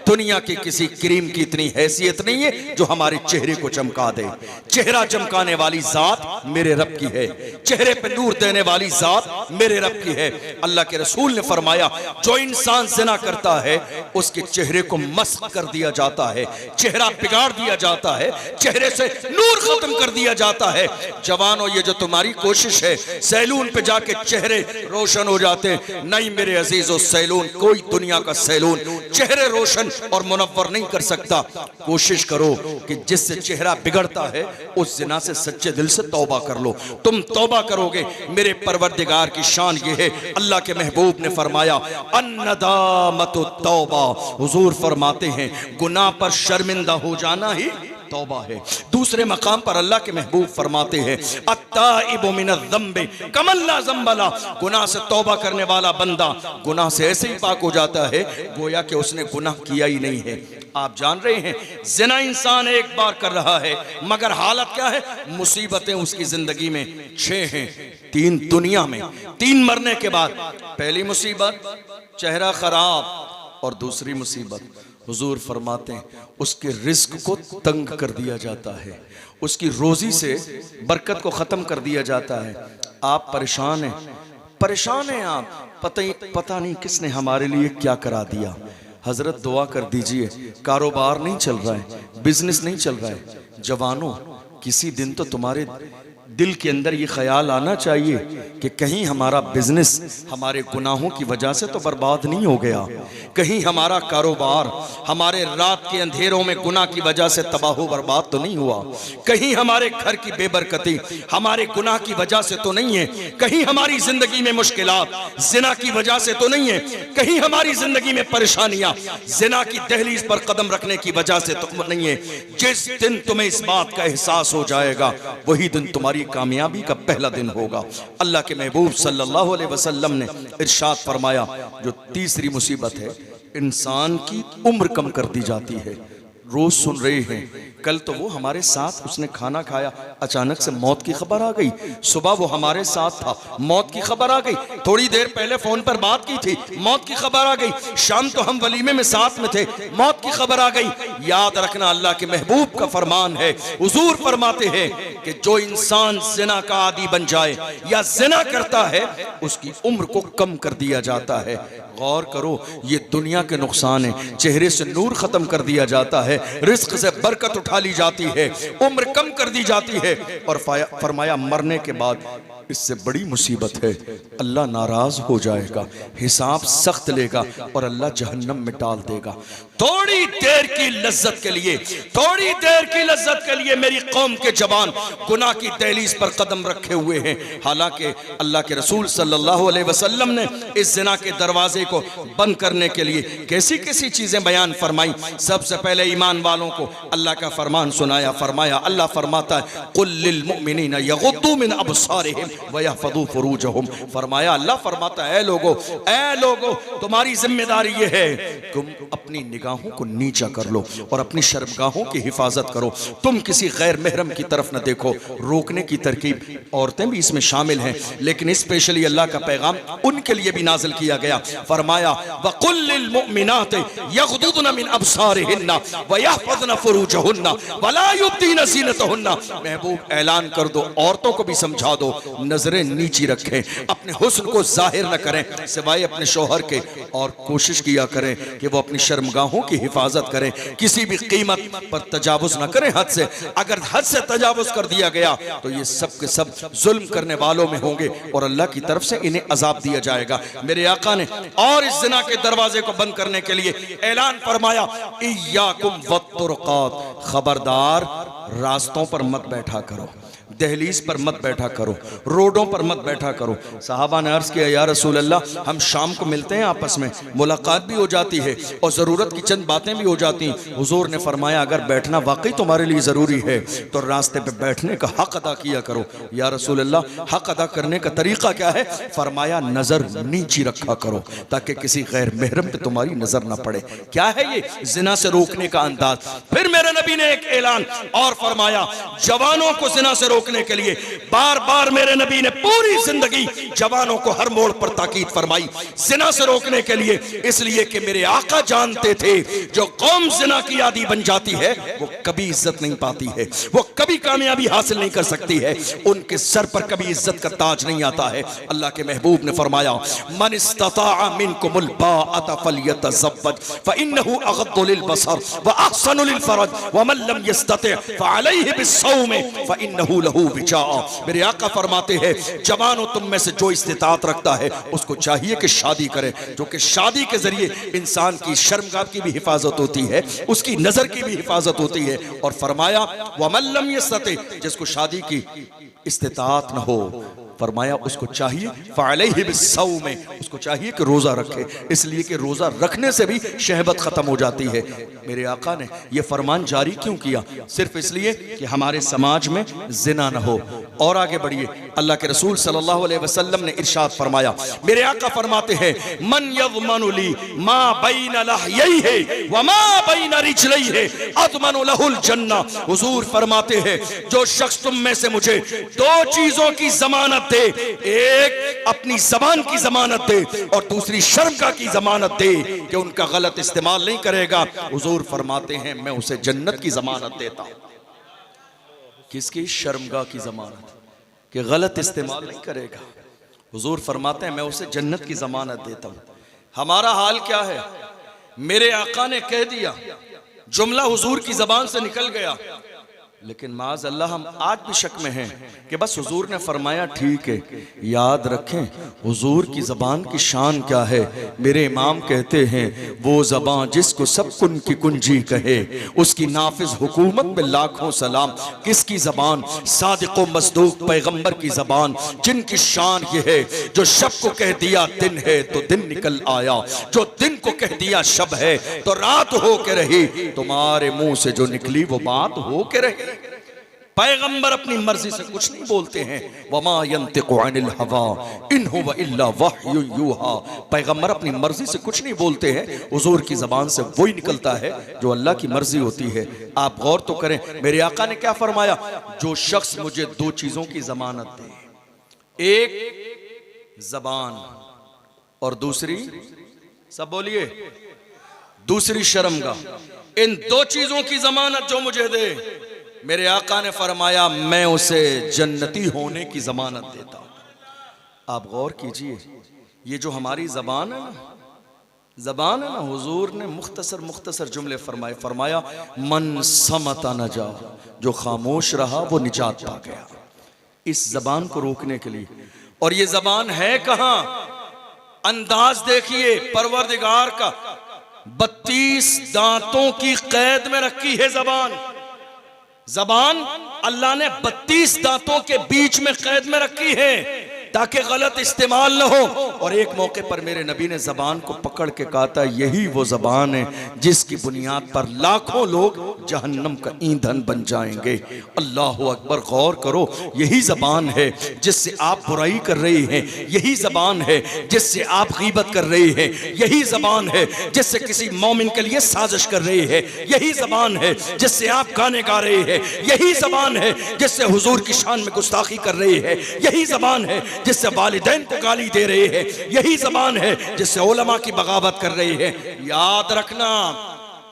दुनिया की किसी क्रीम की इतनी हैसियत नहीं है जो हमारे चेहरे को चमका दे। चेहरा चमकाने वाली जात मेरे रब की है, चेहरे पे नूर देने वाली जात मेरे रब की है। अल्लाह के रसूल ने फरमाया, जो इंसान ज़िना करता है उसके चेहरे को मस्क कर दिया जाता है, चेहरा बिगाड़ दिया जाता है, चेहरे से नूर खत्म कर दिया जाता है। जवानों, ये जो तुम्हारी कोशिश है सैलून पे जाके चेहरे रोशन हो जाते, नहीं मेरे अजीजों, सैलून, कोई दुनिया का सैलून चेहरे रोशन और मुनव्वर नहीं कर सकता। कोशिश करो कि जिससे चेहरा बिगड़ता है उस ज़िना से सच्चे दिल से तौबा कर लो। तुम तौबा करोगे, मेरे परवरदिगार की शान ये है। अल्लाह के महबूब ने फरमाया, अन्नदामतु तौबा, हुजूर फरमाते हैं गुनाह पर शर्मिंदा हो जाना ही तौबा है। दूसरे मकाम पर अल्लाह के महबूब फरमाते हैं, अत्ताइबु मिनज़्ज़म्बि कमल्ला ज़म्बला, गुनाह से तौबा करने वाला बंदा गुनाह से ऐसे ही पाक हो जाता है गोया कि उसने गुनाह किया ही नहीं है। आप जान रहे हैं, ज़िना इंसान एक बार कर रहा है, मगर हालत क्या है? मुसीबतें उसकी जिंदगी में 6 हैं, 3 दुनिया में, 3 मरने के बाद। पहली मुसीबत चेहरा खराब, और दूसरी मुसीबत हुजूर फरमाते हैं उसके रिस्क को तंग कर दिया जाता है, उसकी रोजी से बरकत को ख़त्म कर दिया जाता है। आप परेशान हैं, परेशान हैं आप, पता नहीं किसने हमारे लिए क्या करा दिया। हजरत दुआ कर दीजिए, कारोबार नहीं चल रहा है, बिजनेस नहीं चल रहा है। जवानों, किसी दिन तो तुम्हारे दिल के अंदर ये ख्याल आना चाहिए कि कहीं हमारा बिजनेस हमारे गुनाहों की वजह से तो बर्बाद नहीं हो गया, कहीं हमारा कारोबार हमारे रात के अंधेरों में गुनाह की वजह से तबाह बर्बाद तो नहीं हुआ, कहीं हमारे घर की बेबरकती हमारे गुनाह की वजह से तो नहीं है, कहीं हमारी जिंदगी में मुश्किलात ज़िना की वजह से तो नहीं है, कहीं हमारी जिंदगी में परेशानियां ज़िना की दहलीज पर कदम रखने की वजह से तो नहीं है। जिस दिन तुम्हें इस बात का एहसास हो जाएगा वही दिन तुम्हारी कामयाबी का पहला दिन होगा। अल्लाह के महबूब सल्लल्लाहु अलैहि वसल्लम ने इरशाद फरमाया, जो तीसरी मुसीबत है, इंसान की उम्र कम कर दी जाती है। रोज सुन रहे हैं, कल तो वो हमारे साथ उसने खाना खाया, अचानक से मौत की खबर आ गई। सुबह वो हमारे साथ था, मौत की खबर आ गई। थोड़ी देर पहले फोन पर बात की थी, मौत की खबर आ गई। शाम तो हम वलीमे में साथ में थे, मौत की खबर आ गई। याद रखना, अल्लाह के महबूब का फरमान है, हुजूर फरमाते हैं कि जो इंसान जिना का आदी बन जाए या जिना करता है उसकी उम्र को कम कर दिया जाता है। गौर करो, ये दुनिया के नुकसान है। चेहरे से नूर खत्म कर दिया जाता है, रिस्क से बरकत उठा ली जाती है, उम्र कम कर दी जाती है, और फरमाया मरने के बाद इससे बड़ी मुसीबत है, अल्लाह नाराज हो जाएगा, हिसाब सख्त लेगा और अल्लाह जहन्नम में डाल देगा। थोड़ी देर की लज्जत के लिए, थोड़ी देर की लज्जत के लिए मेरी कौम के जवान गुनाह की दहलीज पर कदम रखे हुए हैं। हालांकि अल्लाह के रसूल सल्लल्लाहु अलैहि वसल्लम ने इस जिना के दरवाजे को बंद करने के लिए कैसी कैसी चीजें बयान फरमाई। सबसे पहले ईमान वालों को अल्लाह का फरमान सुनाया। फरमाया, अल्लाह फरमाता है, कुल लिल मुमिनीना यगुद्दू मिन अबसारिहिम व यहफज़ू फुरूजहुम। फरमाया, अल्लाह फरमाता है, ऐ लोगो, तुम्हारी जिम्मेदारी ये है, तुम अपनी निगाहों को नीचा कर लो और अपनी शर्मगाहों की हिफाजत करो। तुम किसी गैर महरम की तरफ न देखो। रोकने की तरकीब, औरतें भी इसमें शामिल हैं, लेकिन स्पेशली अल्लाह का पैगाम उनके लिए भी नाजिल किया गया। फरमाया, वकुल लिल मुमिनात यगुद्दुन मिन अबसारिहिन्ना व यहफज़न फुरूजहुन्ना वला युब्दीन ज़ीनतहुन्ना। महबूब ऐलान कर दो, औरतों को भी समझा दो, नजरें नीची रखें, अपने हुस्न को जाहिर न करें सिवाय अपने शौहर के, और कोशिश किया करें कि वो अपनी शर्मगाहों की हिफाजत करें, किसी भी कीमत पर तजावुज न करें हद से। अगर हद से तजावुज कर दिया गया तो ये सब के सब जुल्म करने वालों में होंगे और अल्लाह की तरफ से इन्हें अजाब दिया जाएगा। मेरे आका ने और इस ज़िना के दरवाजे को बंद करने के लिए ऐलान फरमाया, इय्याकुम वत्तुरक़ात, खबरदार रास्तों पर मत बैठा करो, दहलीज पर मत बैठा करो, रोडों पर मत बैठा करो। साहबा ने अर्ज किया, या रसूल अल्लाह, हम शाम को मिलते हैं, आपस में मुलाकात भी हो जाती है और ज़रूरत की चंद बातें भी हो जाती हैं। हुजूर ने फरमाया, अगर बैठना वाकई तुम्हारे लिए ज़रूरी है तो रास्ते पे बैठने का हक अदा किया करो। या रसूल अल्लाह, हक अदा करने का तरीका क्या है? फरमाया, नज़र नीची रखा करो ताकि किसी गैर महरम पे तुम्हारी नज़र ना पड़े। क्या है ये? जिना से रोकने का अंदाज। फिर मेरे नबी ने एक ऐलान और फरमाया जवानों को जिना से रोकने के लिए बार बार मेरे नबी ने पूरी जिंदगी जवानों को हर मोड़ पर ताकीद फरमाई जिना से रोकने के लिए, इसलिए कि मेरे आका जानते थे जो कौम जिना की आदी बन जाती है वो कभी इज्जत नहीं पाती है, वो कभी कामयाबी हासिल नहीं कर सकती है, उनके सर पर कभी इज्जत का ताज नहीं आता है। अल्लाह के महबूब ने फरमाया मन इस्तताअ मिनकुमुल बाअत फलयतज़व्वज फइन्नहु अग़द्दु लिलबसर व अहसनु लिलफरज व मन लम यस्तति फअलैहि बिस्सौम फइन्नहु लहू विजाअ। मेरे आका फरमाते हैं जवानों तुम में से जो इस्तिताअत रखता है उसको चाहिए कि शादी करे, जो कि शादी के जरिए इंसान की शर्मगाह की भी हिफाजत होती है, उसकी नजर की भी हिफाजत होती है। और फरमाया व मन लम यस्तति, जिसको शादी की इस्तिताअत न हो, फरमाया उसको चाहिए फ़अलैहि बिस्सौम, उसको चाहिए कि रोज़ा रखे, इसलिए कि रोज़ा रखने से भी शहबत ख़त्म हो जाती है। मेरे आका ने यह फरमान जारी क्यों किया? सिर्फ इसलिए कि हमारे समाज में जिना न हो। और आगे बढ़िए, अल्लाह के रसूल सल्लल्लाहु अलैहि वसल्लम ने इरशाद फरमाया, मेरे आका फरमाते हैं मन यज़मनु ली मा बैन लहयैहि व मा बैन रिजलैहि अज़मनु लहुल जन्ना। हुजूर फरमाते हैं जो शख्स तुम में से मुझे दो चीजों की जमानत दे, एक अपनी जबान की जमानत दे और दूसरी शर्मगाह की जमानत दे कि उनका गलत इस्तेमाल नहीं करेगा, हुजूर फरमाते हैं मैं उसे जन्नत की जमानत देता हूं। किसकी? शर्मगाह की जमानत, कि गलत इस्तेमाल नहीं करेगा। हुजूर फरमाते हैं मैं उसे जन्नत की जमानत देता हूं। हमारा हाल क्या है? मेरे आका ने कह दिया, जुमला हुजूर की जबान से निकल गया, लेकिन माज़ अल्लाह हम आज भी शक में हैं कि बस हुजूर ने फरमाया ठीक है। याद रखें हुजूर की ज़बान की शान क्या है। मेरे इमाम कहते हैं वो ज़बान जिसको सब कुन की कुंजी कहे, उसकी नाफिज हुकूमत में लाखों सलाम। किसकी ज़बान? सादिक़ व मस्दूक पैगम्बर की ज़बान, जिनकी शान ये है जो शब को कह दिया दिन है तो दिन निकल आया, जो दिन को कह दिया शब है तो रात हो के रही, तुम्हारे मुंह से जो निकली वो बात हो के रही। पैगंबर अपनी मर्जी से कुछ नहीं बोलते हैं, वमा यंतिकु अनिल हवा इन हुवा इल्ला वह्यु यूहा। पैगंबर अपनी मर्जी से कुछ नहीं बोलते हैं, हुजूर की जबान से वही निकलता है जो अल्लाह की मर्जी होती है। आप गौर तो करें मेरे आका ने क्या फरमाया, जो शख्स मुझे दो चीजों की जमानत दे, एक जबान और दूसरी, सब बोलिए, दूसरी शर्मगाह, इन दो चीजों की जमानत जो मुझे दे, मेरे आका ने फरमाया मैं उसे जन्नती होने की जमानत देता हूं। आप गौर कीजिए, ये जो हमारी जबान है ना, हुजूर ने मुख्तसर जुमले फरमाए। फरमाया मन समता न जा, जो खामोश रहा वो निजात पा गया। इस जबान को रोकने के लिए, और ये जबान है कहां? अंदाज देखिए परवरदिगार का, 32 दांतों की कैद में रखी है जबान। जबान अल्लाह ने 32 दांतों के बीच में कैद में रखी है ताकि गलत इस्तेमाल न हो। और एक मौके पर मेरे नबी ने जबान को पकड़ के कहा था यही वो जबान है जिसकी बुनियाद पर लाखों लोग जहन्नम का ईंधन बन जाएंगे। अल्लाह अकबर, गौर करो, यही जबान है जिससे आप बुराई कर रहे हैं, यही जबान है जिससे आप गीबत कर रहे हैं, यही जबान है जिससे किसी मोमिन के लिए साजिश कर रहे हैं, यही जबान है जिससे आप गाने गा रहे हैं, यही जबान है जिससे हुजूर की शान में गुस्ताखी कर रहे हैं, यही जबान है जिससे वालिदैन को गाली दे रहे हैं, यही जबान है जिससे उलमा की बगावत कर रहे हैं। याद रखना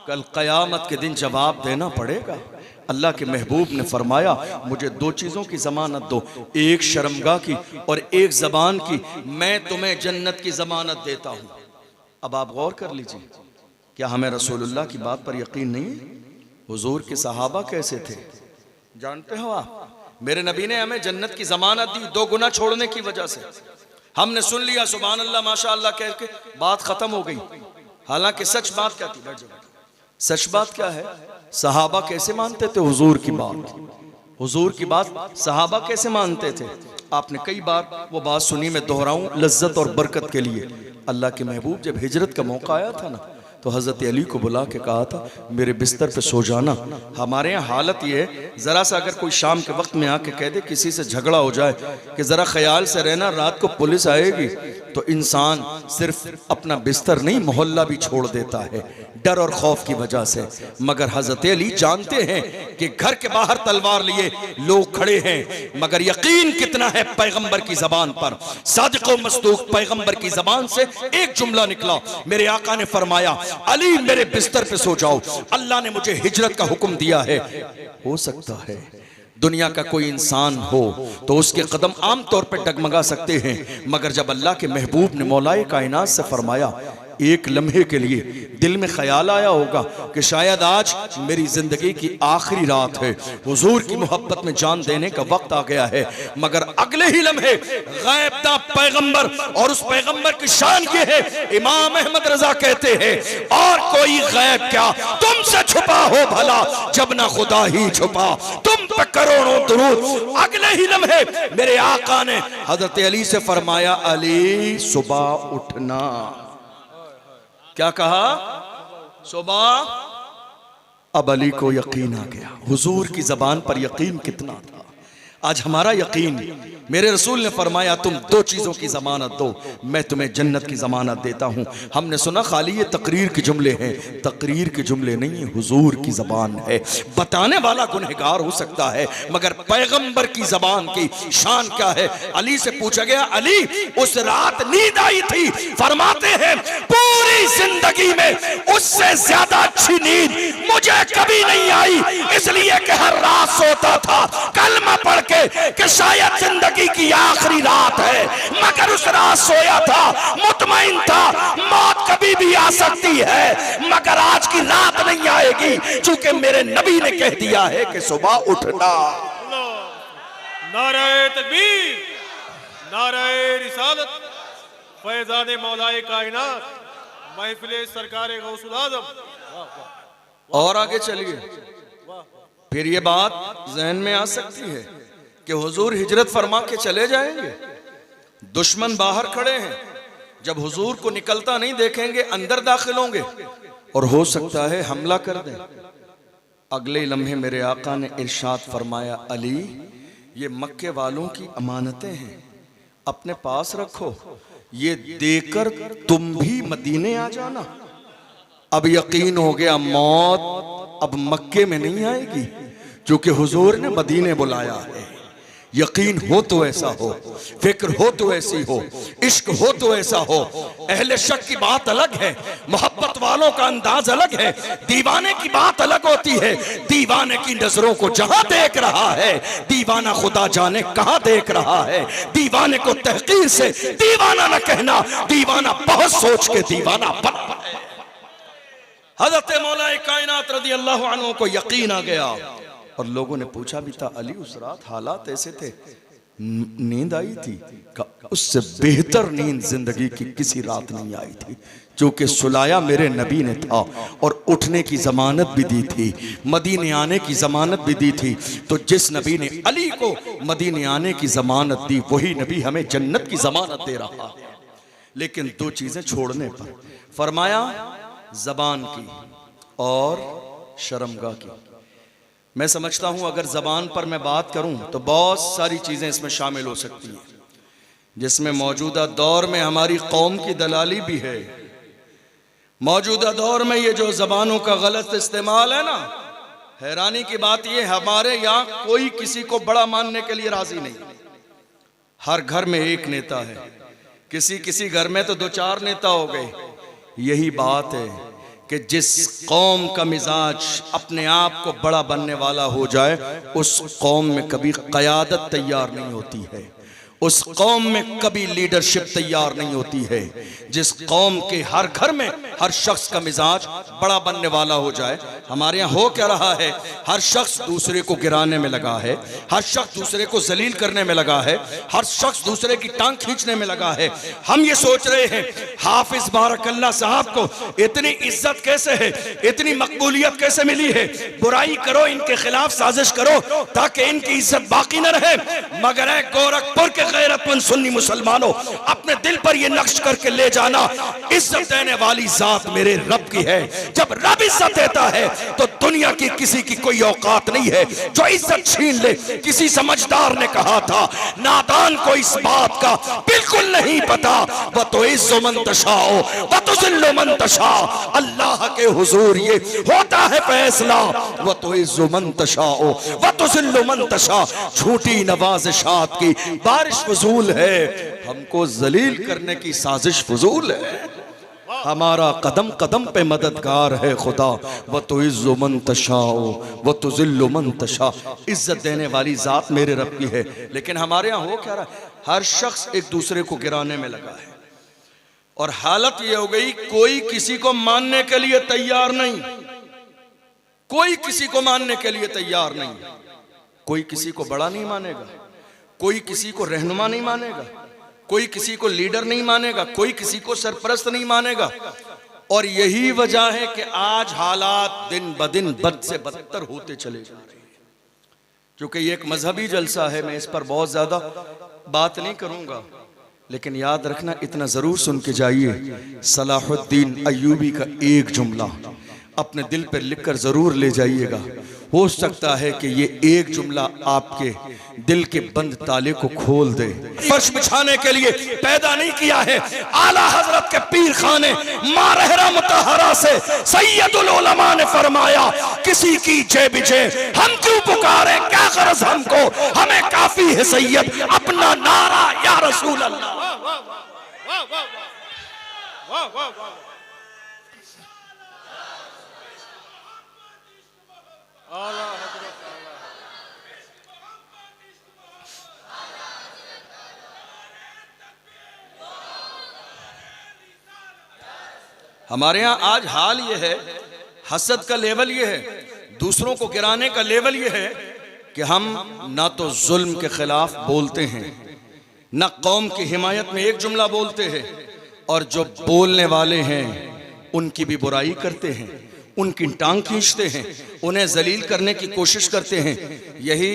कल क़यामत के दिन जवाब देना पड़ेगा। अल्लाह के महबूब ने फरमाया मुझे दो चीज़ों की ज़मानत दो, एक शर्मगाह की और एक ज़बान की, मैं तुम्हें जन्नत की ज़मानत देता हूँ। अब आप गौर कर लीजिए, क्या हमें रसूलुल्लाह की बात पर यकीन नहीं है? हुजूर के सहाबा कैसे थे जानते हो आप? मेरे नबी ने हमें जन्नत की ज़मानत दी 2 गुना छोड़ने की वजह से। हमने सुन लिया सुभान अल्लाह माशाअल्लाह कह के, बात खत्म हो गई। हालांकि सच बात क्या थी? सच बात क्या है? सहाबा कैसे मानते थे हुजूर की बात? हुजूर की बात सहाबा कैसे मानते थे? आपने कई बार वो बात सुनी, मैं दोहराऊं लज्जत और बरकत के लिए। अल्लाह के महबूब जब हिजरत का मौका आया था ना, तो हज़रत अली को बुला के कहा था मेरे बिस्तर पे सो जाना। हमारे यहाँ हालत ये है, ज़रा सा अगर कोई शाम के वक्त में आके कह दे किसी से झगड़ा हो जाए कि ज़रा ख्याल से रहना रात को पुलिस आएगी, तो इंसान सिर्फ अपना बिस्तर नहीं मोहल्ला भी छोड़ देता है डर और खौफ की वजह से। मगर हज़रत अली जानते हैं कि घर के बाहर तलवार लिए लोग खड़े हैं, मगर यकीन कितना है पैगंबर की ज़बान पर। सादिक़ व मस्दूक़ पैगंबर की ज़बान से एक जुमला निकला, मेरे आका ने फरमाया अली मेरे बिस्तर पे सो जाओ, अल्लाह ने मुझे हिजरत का हुक्म दिया है। हो सकता है दुनिया का कोई इंसान हो तो उसके कदम आमतौर पर डगमगा सकते हैं, मगर जब अल्लाह के महबूब ने मौलाए कायनात से फरमाया, एक लम्हे के लिए दिल में ख्याल आया होगा कि शायद आज मेरी जिंदगी की आखिरी रात है, हुजूर की मोहब्बत में जान देने का वक्त आ गया है, मगर अगले ही लम्हे गैब दा पैगंबर, और उस पैगंबर की शान ये है, इमाम अहमद रजा कहते हैं और कोई गैब क्या तुमसे छुपा हो भला जब ना खुदा ही छुपा, तुम पे करोड़ों दुरूद। अगले ही लम्हे मेरे आका ने हजरत अली से फरमाया अली सुबह उठना। क्या कहा? सुबह। अब अली को यकीन आ गया, हुजूर की जबान पर यकीन कितना था। आज हमारा यकीन, मेरे रसूल ने फरमाया तुम दो चीजों की जमानत दो, मैं तुम्हें जन्नत की जमानत देता हूं। हमने सुना खाली ये तकरीर के जुमले हैं, तकरीर के जुमले नहीं, हुजूर की जबान है। बताने वाला गुनहगार हो सकता है, मगर पैगंबर की जबान की शान क्या है। अली से पूछा गया अली उस रात नींद आई थी? फरमाते हैं पूरी जिंदगी में उससे ज्यादा अच्छी नींद मुझे कभी नहीं आई, इसलिए कि हर रात सोता था कलमा पढ़ कि शायद जिंदगी की आखिरी रात है, मगर उस रात सोया था, मुतमईन था मौत कभी भी आ सकती है, मगर आज की रात नहीं आएगी, क्योंकि मेरे नबी ने कह दिया है कि सुबह उठना। नारे तकबीर, नारे रिसालत, फैज़ान मौलाए कायनात, महफिले सरकारे गौसुल आज़म। और आगे चलिए, फिर ये बात जहन में आ सकती है कि हुजूर हिजरत फरमा के चले जाएंगे, दुश्मन बाहर खड़े हैं, जब हुजूर को निकलता नहीं देखेंगे अंदर दाखिल होंगे और हो सकता है हमला कर दें। अगले लम्हे मेरे आका ने इरशाद फरमाया अली ये मक्के वालों की अमानतें हैं, अपने पास रखो, ये देकर तुम भी मदीने आ जाना। अब यकीन हो गया मौत अब मक्के में नहीं आएगी, क्योंकि हुजूर ने मदीने बुलाया है। यकीन हो तो ऐसा हो, फिक्र हो तो ऐसी हो, इश्क हो तो ऐसा हो। अहले शक की बात अलग है, मोहब्बत वालों का अंदाज अलग है, दीवाने की बात अलग होती है। दीवाने की नजरों को जहां देख रहा है, दीवाना खुदा जाने कहां देख रहा है। दीवाने को तहकीर से दीवाना न कहना, दीवाना बहुत सोच के दीवाना बना है। हज़रत मौलाए कायनात रज़ी अल्लाह अन्हु को यकीन आ गया, और लोगों ने पूछा भी था अली उस रात हालात ऐसे थे, नींद आई थी? उससे बेहतर नींद जिंदगी की किसी रात नहीं आई थी, क्योंकि सुलाया मेरे नबी ने था और उठने की जमानत भी दी थी, मदीने आने की जमानत भी दी थी। तो जिस नबी ने अली को मदीने आने की जमानत दी, वही नबी हमें जन्नत की जमानत दे रहा है। लेकिन दो चीजें छोड़ने पर फरमाया, जबान की और शर्मगाह की। मैं समझता हूं अगर जबान पर मैं बात करूं तो बहुत सारी चीजें इसमें शामिल हो सकती हैं, जिसमें मौजूदा दौर में हमारी कौम की दलाली भी है। मौजूदा दौर में ये जो जबानों का गलत इस्तेमाल है ना, हैरानी की बात ये हमारे यहाँ कोई किसी को बड़ा मानने के लिए राजी नहीं। हर घर में एक नेता है, किसी किसी घर में तो दो चार नेता हो गए। यही बात है कि जिस कौम का मिजाज अपने आप को बड़ा बनने वाला हो जाए, उस कौम में कभी क़यादत तैयार नहीं होती है, उस कौम में कभी लीडरशिप तैयार नहीं होती है। जिस कौम के हर घर में हर शख्स का मिजाज बड़ा बनने वाला हो जाए, हमारे यहाँ हो क्या रहा है, हर शख्स दूसरे को गिराने में लगा है, हर शख्स दूसरे को जलील करने में लगा है, हर शख्स दूसरे की टांग खींचने में लगा है। हम ये सोच रहे हैं हाफिज बारकल्ला साहब को इतनी इज्जत कैसे है, इतनी मकबूलियत कैसे मिली है, बुराई करो, इनके खिलाफ साजिश करो ताकि इनकी इज्जत बाकी न रहे। मगर है गोरखपुर के गैरतमंद सुन्नी मुसलमानों, अपने दिल पर यह नक्श करके ले जाना, इज्जत देने वाली जात मेरे रब की है। जब रब इज्जत देता है तो दुनिया की किसी की कोई औकात नहीं है जो इज्जत छीन ले। किसी समझदार ने कहा था, नादान को इस बात का बिल्कुल नहीं पता, वह तो इज्जो मन तशाओ वह तो जिल्लो मन तशा। अल्लाह के हुजूर ये होता है फैसला, वह तो इज्जो मन तशाओ वह तो जिल्लो मन तशा। झूठी नवाज़िशात की बारिश फजूल है, हमको जलील करने की साजिश फजूल है। हमारा कदम कदम पे मददगार है खुदा, वह तो इज्जो मन तशाओ वह तो जिल्लो मन तशा। इज्जत देने वाली जात मेरे रब की है। लेकिन हमारे यहाँ हो क्या रहा है, हर शख्स एक दूसरे को गिराने में लगा है। और हालत ये हो गई, कोई किसी को मानने के लिए तैयार नहीं, कोई किसी को मानने के लिए तैयार नहीं। कोई किसी को बड़ा नहीं मानेगा, कोई किसी को रहनुमा नहीं मानेगा, कोई किसी को लीडर नहीं मानेगा, कोई किसी को सरपरस्त नहीं मानेगा। और यही वजह है कि आज हालात दिन ब दिन बद से बदतर होते चले जा रहे हैं। क्योंकि ये एक मजहबी जलसा है, मैं इस पर बहुत ज्यादा बात नहीं करूंगा, लेकिन याद रखना इतना जरूर सुन के जाइए। सलाहुद्दीन अय्यूबी का एक जुमला अपने दिल पर लिखकर जरूर ले जाइएगा। हो सकता है कि ये एक जुमला आपके दिल के बंद ताले को खोल दे। फर्श बिछाने के लिए पैदा नहीं किया है, आला हजरत के पीर खाने मारहरा मुतहरा से सैयदुल उलमा ने फरमाया, किसी की जय बिजय हम क्यों पुकारे, क्या गरज हमको, हमें काफी है सैयद अपना नारा या रसूल अल्लाह। हमारे यहाँ आज हाल ये है, हसद का लेवल ये है, दूसरों को गिराने का लेवल ये है कि हम ना तो जुल्म के खिलाफ बोलते हैं, ना कौम की हिमायत में एक जुमला बोलते हैं, और जो बोलने वाले हैं उनकी भी बुराई करते हैं, उनकी टांग खींचते हैं, उन्हें जलील करने की कोशिश करते हैं। यही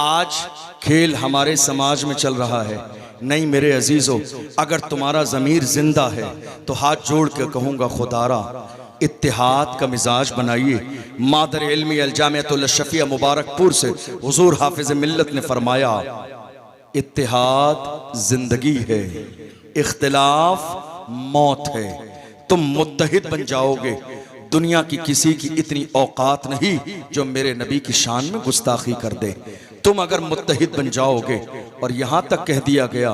आज खेल हमारे समाज में चल रहा है। नहीं मेरे अजीजों, अगर तुम्हारा ज़मीर जिंदा है तो हाथ जोड़ के कहूँगा खुदारा इत्तिहाद का मिजाज बनाइए। मादर इल्मी अल-जामिअतुल शफिया मुबारकपुर से हुजूर हाफिज मिल्लत ने फरमाया, इत्तिहाद जिंदगी है, इख्तिलाफ मौत है। तुम मुत्तहिद बन जाओगे, दुनिया की किसी की इतनी औकात नहीं जो मेरे नबी की शान में गुस्ताखी कर दे। तुम अगर मुत्तहिद बन जाओगे, और यहां तक कह दिया गया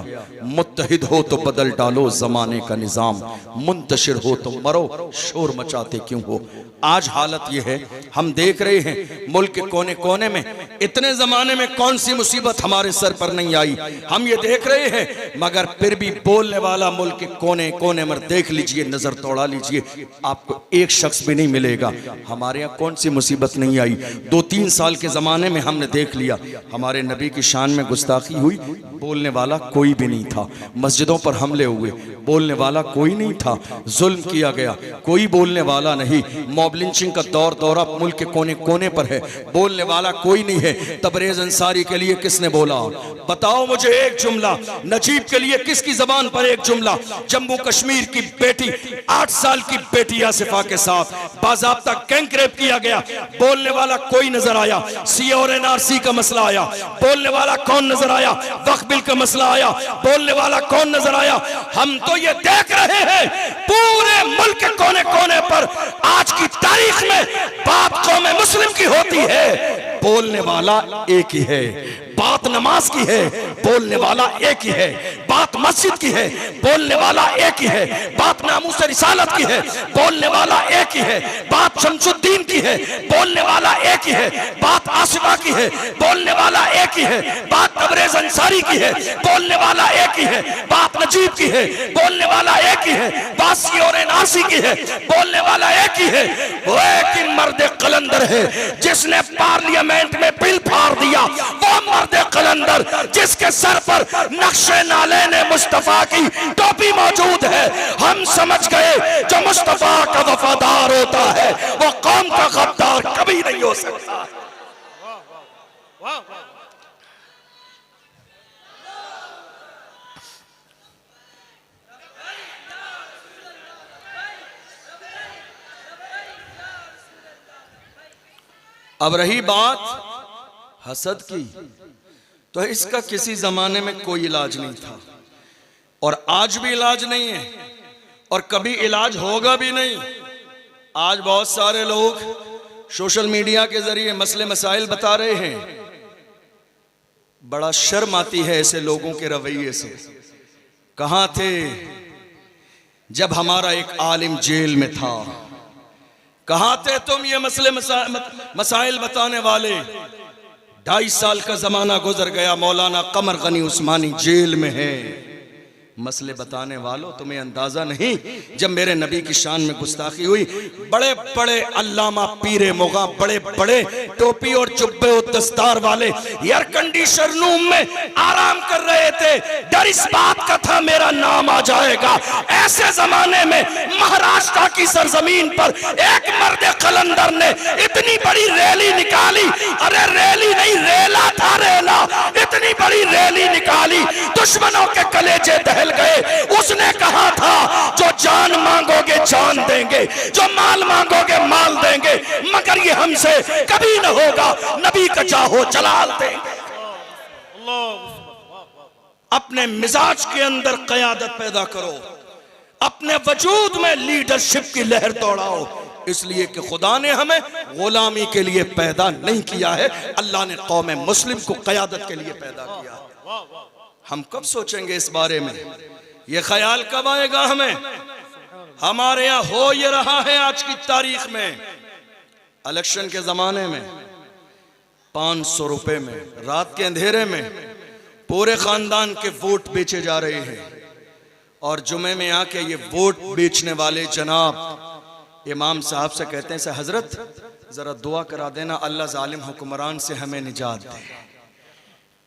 मुत्तहिद हो तो बदल डालो जमाने का निजाम, मुंतशिर हो तो मरो, शोर मचाते क्यों हो। आज हालत यह है, हम देख रहे हैं मुल्क के कोने कोने में, इतने जमाने में कौन सी मुसीबत हमारे सर पर नहीं आई, हम ये देख रहे हैं, मगर फिर भी बोलने वाला मुल्क के कोने कोने में देख लीजिए, नजर तोड़ा लीजिए, आपको एक शख्स भी नहीं मिलेगा। हमारे यहाँ कौन सी मुसीबत नहीं आई। 2-3 साल के जमाने में हमने देख लिया, हमारे नबी की शान में गुस्ताखी हुई, बोलने वाला कोई भी नहीं था। मस्जिदों पर हमले हुए, बोलने वाला कोई नहीं था। जुल्म किया गया, कोई बोलने वाला नहीं। मॉब लिंचिंग का दौरा मुल्क के कोने कोने पर है, बोलने वाला कोई नहीं है। तबरेज अंसारी के लिए किसने बोला, बताओ मुझे एक जुमला। नजीब के लिए किसकी जबान पर एक जुमला। जम्मू कश्मीर की बेटी, 8 साल की बेटी आसिफा के साथ बाज़ाब्ता गैंग रेप किया गया, बोलने वाला कोई नजर आया। सी और एनआरसी का मसला आया, बोलने वाला कौन नजर आया। वक्फ बिल का मसला आया, बोलने वाला कौन नजर आया। हम तो ये देख रहे हैं पूरे मुल्क के कोने कोने पर आज की तारीख में बात कौम मुस्लिम की होती है, बोलने वाला एक ही है। बात नमाज की है, बोलने वाला एक ही है। बात मस्जिद की है, बोलने वाला एक ही है। बात नामूस रिसालत की है, बोलने वाला एक ही है। बात शमसुद्दीन की है, बोलने वाला एक ही है। बात आसिफा की है, बोलने वाला एक ही है। बात तबरेज अंसारी की है, बोलने वाला एक ही है। बात नजीब की है, बोलने वाला एक ही है। बात सियोर नासी की है, बोलने वाला एक ही है। वो एक ही मर्द कलंदर है जिसने पार्लियामेंट में बिल फाड़ दिया, वो मर्द कलंदर जिसके सर पर नक्शे नाले ने मुस्तफा की टोपी मौजूद है। हम समझ गए जो मुस्तफा का वफादार होता है वो कौम का गद्दार कभी नहीं हो सकता। अब रही बात हसद की, तो इसका किसी जमाने में कोई इलाज नहीं था और आज भी इलाज नहीं है और कभी इलाज होगा भी नहीं। आज बहुत सारे लोग सोशल मीडिया के जरिए मसले मसाइल बता रहे हैं, बड़ा शर्म आती है ऐसे लोगों के रवैये से। कहां थे जब हमारा एक आलिम जेल में था? कहां थे तुम ये मसले मसाइल बताने वाले? 2.5 साल का जमाना गुजर गया, मौलाना कमर गनी उस्मानी जेल में है। मसले बताने वालों, तुम्हें अंदाजा नहीं, जब मेरे नबी की शान में गुस्ताखी हुई, बड़े बड़े अल्लामा पीरे मुगा, बड़े बड़े टोपी और जुब्बे और दस्तार वाले एयर कंडीशनर रूम में आराम कर रहे थे। डर इस बात का था मेरा नाम आ जाएगा। ऐसे जमाने में महाराष्ट्र की सरजमीन पर एक मर्द कलंदर ने इतनी बड़ी रैली निकाली, अरे रैली नहीं रेला था, रेला, इतनी बड़ी रैली निकाली, दुश्मनों के कलेजे दहल गए। उसने कहा था जो जान मांगोगे जान देंगे, जो माल मांगोगे माल देंगे, मगर ये हमसे कभी न होगा, नबी का चाहो जलाल देंगे। अपने मिजाज के अंदर क़यादत पैदा करो, अपने वजूद में लीडरशिप की लहर दौड़ाओ, इसलिए कि खुदा ने हमें गुलामी के लिए पैदा नहीं किया है, अल्लाह ने कौम मुस्लिम को क़यादत के लिए पैदा किया है। हम कब सोचेंगे इस बारे में? ये ख्याल कब आएगा हमें? हमारे यहाँ हो ये रहा है आज की तारीख में, इलेक्शन के जमाने में 500 रुपए में, रात के अंधेरे में पूरे खानदान के वोट बेचे जा रहे हैं। और जुमे में आके ये वोट बेचने वाले जनाब इमाम साहब से कहते हैं, हजरत जरा दुआ करा देना, अल्लाह जालिम हुक्मरान से हमें निजात दे।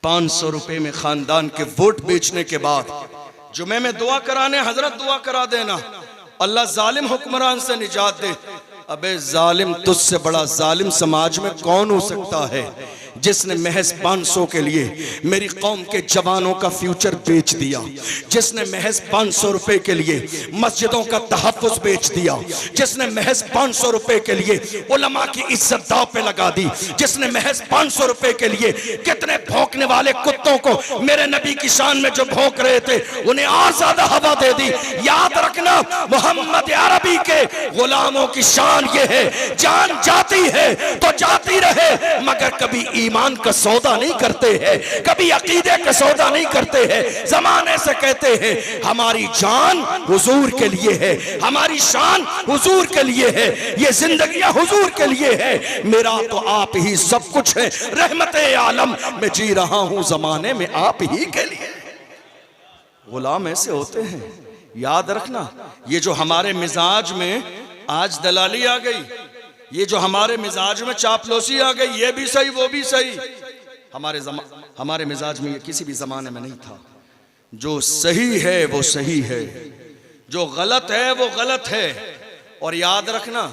500 रुपए में खानदान के वोट बेचने के बाद जुमे में दुआ कराने, हजरत दुआ करा देना अल्लाह जालिम हुक्मरान से निजात दे। अबे जालिम, तुझसे बड़ा जालिम समाज में कौन हो सकता है जिसने महज 500 के लिए मेरी कौम के जवानों का फ्यूचर बेच दिया, जिसने महज 500 रुपए के लिए मस्जिदों का तहफ्फुज बेच दिया, जिसने महज 500 रुपए के लिए उलमा की इज्जत दाव पे लगा दी, जिसने महज 500 रुपए के लिए कितने भौंकने वाले कुत्तों को मेरे नबी की शान में जो भौंक रहे थे उन्हें और ज्यादा हवा दे दी। याद रखना, मोहम्मद अरबी के गुलामों की शान ये है, जान जाती है तो जाती रहे, मगर कभी ईमान का सौदा नहीं करते हैं, कभी अकीदे का सौदा नहीं करते हैं। जमाने से कहते हैं हमारी जान हुजूर के लिए है, हमारी शान हुजूर के लिए है, ये जिंदगी हुजूर के लिए है, मेरा तो आप ही सब कुछ है, रहमते आलम में जी रहा हूं जमाने में आप ही के लिए। गुलाम ऐसे होते हैं, याद रखना। ये जो हमारे मिजाज में आज दलाली आ गई, ये जो हमारे मिजाज में चापलूसी आ गई, ये भी सही वो भी सही, हमारे मिजाज में ये किसी भी जमाने में नहीं था। जो सही है वो सही है, जो गलत है वो गलत है। और याद रखना,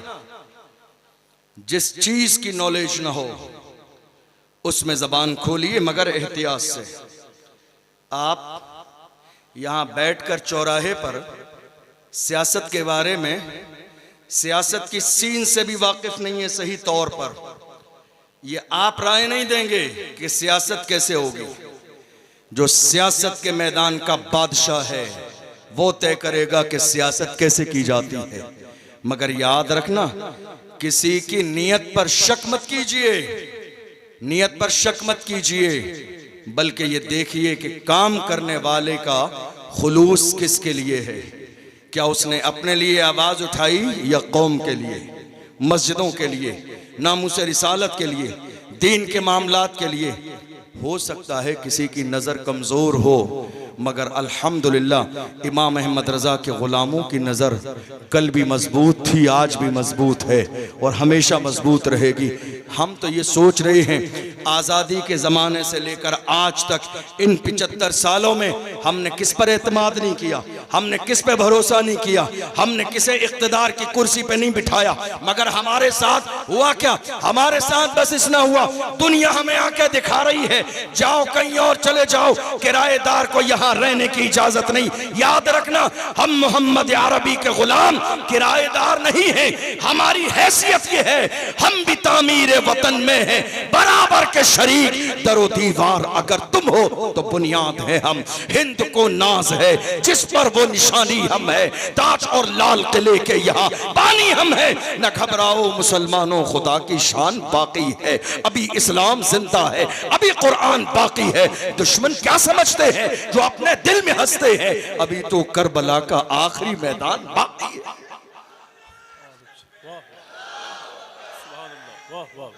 जिस चीज की नॉलेज ना हो उसमें जबान खोलिए, मगर एहतियात से। आप यहां बैठकर चौराहे पर सियासत के बारे में, सियासत की सीन से भी वाकिफ नहीं है सही तौर पर, ये आप राय नहीं देंगे कि सियासत कैसे होगी। जो सियासत के मैदान का बादशाह है वो तय करेगा कि सियासत कैसे की जाती है। मगर याद रखना, किसी की नीयत पर शक मत कीजिए, नीयत पर शक मत कीजिए, बल्कि ये देखिए कि काम करने वाले का खुलूस किसके लिए है। क्या उसने अपने लिए आवाज उठाई या कौम के लिए, मस्जिदों के लिए, नामूसे रिसालत के लिए, दीन के मामलात के लिए। हो सकता है किसी की नज़र कमज़ोर हो, मगर अल्हम्दुलिल्लाह इमाम अहमद रज़ा के ग़ुलामों की नज़र कल भी मजबूत थी, आज भी मजबूत है और हमेशा मजबूत रहेगी। हम तो ये सोच रहे हैं आज़ादी के ज़माने से लेकर आज तक इन 75 सालों में हमने किस पर एतमाद नहीं किया, हमने किस पे भरोसा नहीं किया, हमने किसे इख्तिदार की कुर्सी पे नहीं बिठाया, मगर हमारे साथ हुआ क्या? हमारे साथ बस इतना हुआ, दुनिया हमें आके दिखा रही है जाओ कहीं और चले जाओ, किराएदार को यहाँ रहने की इजाजत नहीं। याद रखना, हम मोहम्मद अरबी के गुलाम किराएदार नहीं है। हमारी हैसियत ये है, हम भी तामीर वतन में है, बराबर के शरीक। दरो दीवार अगर तुम हो तो बुनियाद है हम। हिंद को नाज है जिस पर वो निशानी हम है, ताज और लाल किले के यहाँ पानी हम है। न घबराओ मुसलमानों, खुदा की शान बाकी है, अभी इस्लाम जिंदा है, अभी कुरान बाकी है। दुश्मन क्या समझते हैं जो अपने दिल में हंसते हैं, अभी तो करबला का आखिरी मैदान बाकी है। वाह वाह,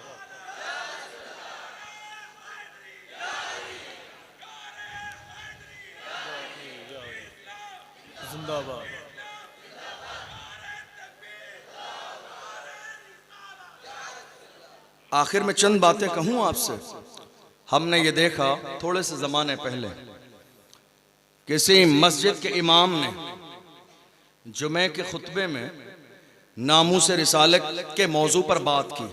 जिंदाबाद। आखिर में चंद बातें कहूं आपसे। हमने ये देखा थोड़े से जमाने पहले किसी मस्जिद के इमाम ने जुमे के खुतबे में नामूस रिसालत के मौजू पर बात की,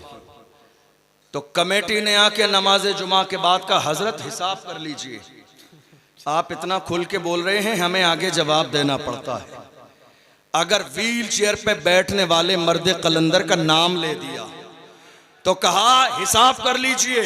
तो कमेटी ने आके नमाज जुमा के बाद का हजरत हिसाब कर लीजिए, आप इतना खुल के बोल रहे हैं, हमें आगे जवाब देना पड़ता है। अगर व्हील चेयर पे बैठने वाले मर्द कलंदर का नाम ले दिया तो कहा हिसाब कर लीजिए।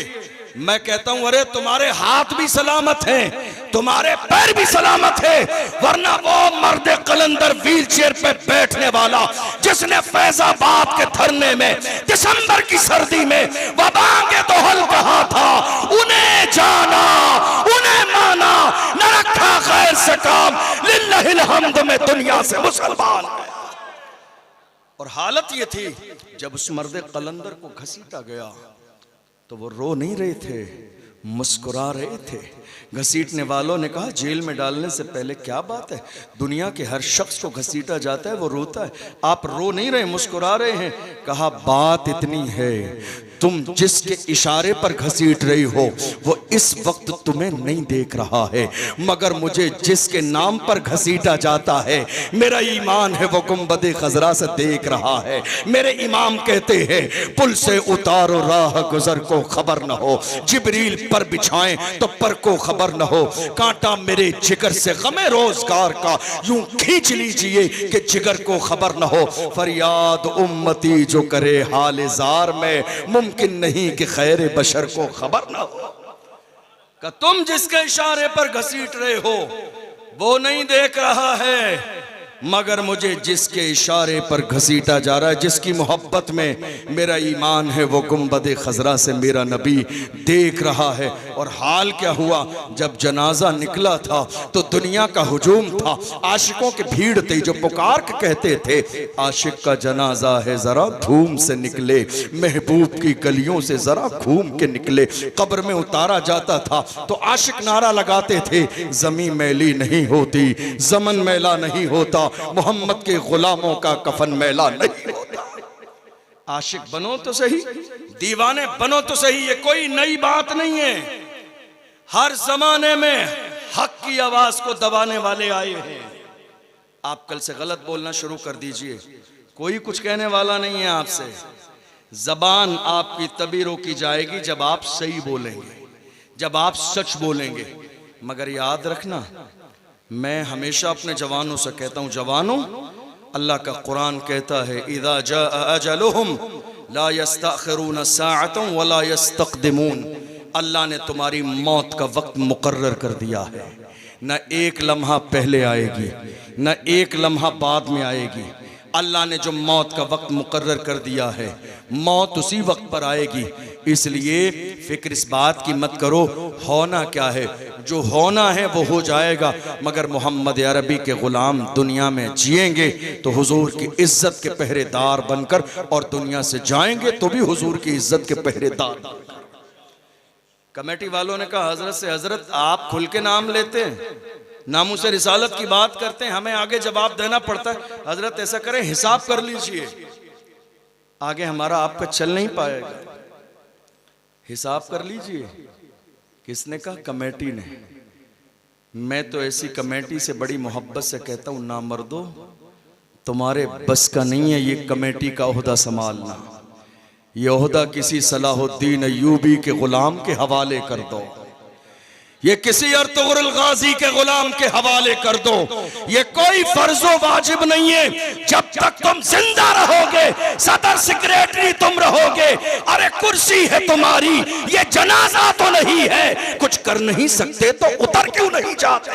मैं कहता हूं अरे तुम्हारे हाथ भी सलामत हैं, तुम्हारे पैर भी सलामत है, वरना वो मर्द कलंदर व्हील चेयर पे बैठने वाला जिसने फैजाबाद के धरने में दिसंबर की सर्दी में वबा के दोहल कहा था, उन्हें जाना उन्हें माना, न रखा खैर से काम, लिल्लाहिल हम्द में दुनिया से मुसलमान है। और हालत ये थी जब उस मर्द कलंदर को घसीटा गया तो वो रो नहीं रहे थे, मुस्कुरा रहे थे। घसीटने वालों ने कहा जेल में डालने से पहले क्या बात है, दुनिया के हर शख्स को घसीटा जाता है, वो रोता है, आप रो नहीं रहे, मुस्कुरा रहे हैं। कहा बात इतनी है, तुम जिसके इशारे पर घसीट रही हो वो इस वक्त तुम्हें नहीं देख रहा है, मगर मुझे जिसके नाम पर घसीटा जाता है, मेरा ईमान है वो गुंबदे खजरा से देख रहा है। मेरे इमाम कहते हैं पुल से उतारो राह गुजर को खबर न हो, जिब्रील पर बिछाएं तो पर को खबर न हो, कांटा मेरे जिगर से गमे रोजगार का यूं खींच लीजिए कि जिगर को खबर न हो। फरियाद उम्मती जो करे हाल जार में, मुमकिन नहीं कि खैर बशर को खबर ना हो। कि तुम जिसके इशारे पर घसीट रहे हो वो नहीं देख रहा है, मगर मुझे जिसके इशारे पर घसीटा जा रहा है, जिसकी मोहब्बत में मेरा ईमान है, वो गुंबदे खजरा से मेरा नबी देख रहा है। और हाल क्या हुआ, जब जनाजा निकला था तो दुनिया का हुजूम था, आशिकों की भीड़ थी जो पुकार के कहते थे आशिक का जनाजा है जरा धूम से निकले, महबूब की गलियों से जरा घूम के निकले। कब्र में उतारा जाता था तो आशिक नारा लगाते थे जमीन मैली नहीं होती, जमन मैला नहीं होता, मोहम्मद के गुलामों का कफन मैला नहीं होता। आशिक बनो तो सही, दीवाने बनो तो सही, ये कोई नई बात नहीं है। हर जमाने में हक की आवाज को दबाने वाले आए हैं। आप कल से गलत बोलना शुरू कर दीजिए, कोई कुछ कहने वाला नहीं है आपसे। जबान आपकी तभी रोकी जाएगी जब आप सही बोलेंगे, जब आप सच बोलेंगे। मगर याद रखना, मैं हमेशा अपने जवानों से कहता हूं, जवानों अल्लाह का कुरान कहता है इदा जा अजलुहुम ला यस्तखिरून साअतन वला यस्तक़दिमून। अल्लाह ने तुम्हारी मौत का वक्त मुकर्रर कर दिया है, न एक लम्हा पहले आएगी न एक लम्हा बाद में आएगी। अल्लाह ने जो मौत का वक्त मुकर्रर कर दिया है, मौत उसी वक्त पर आएगी। इसलिए फिक्र इस बात की मत करो होना क्या है, जो होना है वो हो जाएगा। मगर मोहम्मद अरबी के गुलाम दुनिया में जिएंगे तो हुजूर की इज्जत के पहरेदार बनकर, और दुनिया से जाएंगे तो भी हुजूर की इज्जत के पहरेदार। कमेटी वालों ने कहा हजरत से, हजरत आप खुल के नाम लेते हैं, नामूस रिसालत की बात करते हैं, हमें आगे जवाब देना पड़ता है। हजरत ऐसा करें हिसाब कर लीजिए, आगे हमारा आपका चल नहीं पाएगा, हिसाब कर लीजिए। किसने कहा? कमेटी ने। मैं तो ऐसी कमेटी से बड़ी मोहब्बत से कहता हूं, ना मर्दो, तुम्हारे बस का नहीं है ये कमेटी का ओहदा संभालना। ये ओहदा किसी सलाहुद्दीन अय्यूबी के गुलाम के हवाले कर दो, ये किसी अर्तुगरुल गाजी के गुलाम के हवाले कर दो। ये कोई फर्जो वाजिब नहीं है। जब तक तुम जिंदा रहोगे, सदर सेक्रेटरी तुम रहोगे। अरे कुर्सी है तुम्हारी, ये जनाजा तो नहीं है। कुछ कर नहीं सकते तो उतर क्यों नहीं जाते?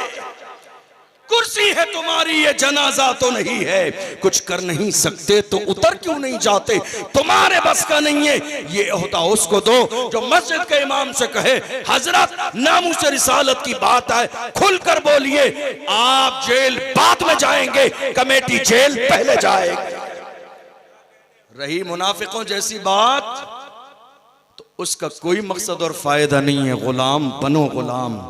कुर्सी है तुम्हारी, ये जनाजा तो नहीं है। कुछ कर नहीं सकते तो उतर क्यों नहीं जाते? तुम्हारे बस का नहीं है। ये ओहदा उसको दो जो मस्जिद के इमाम से कहे, हजरत नामूस रिसालत की बात है, खुलकर बोलिए, आप जेल बाद में जाएंगे, कमेटी जेल पहले जाएगी। रही मुनाफिकों जैसी बात तो उसका कोई मकसद और फायदा नहीं है। गुलाम बनो गुलाम,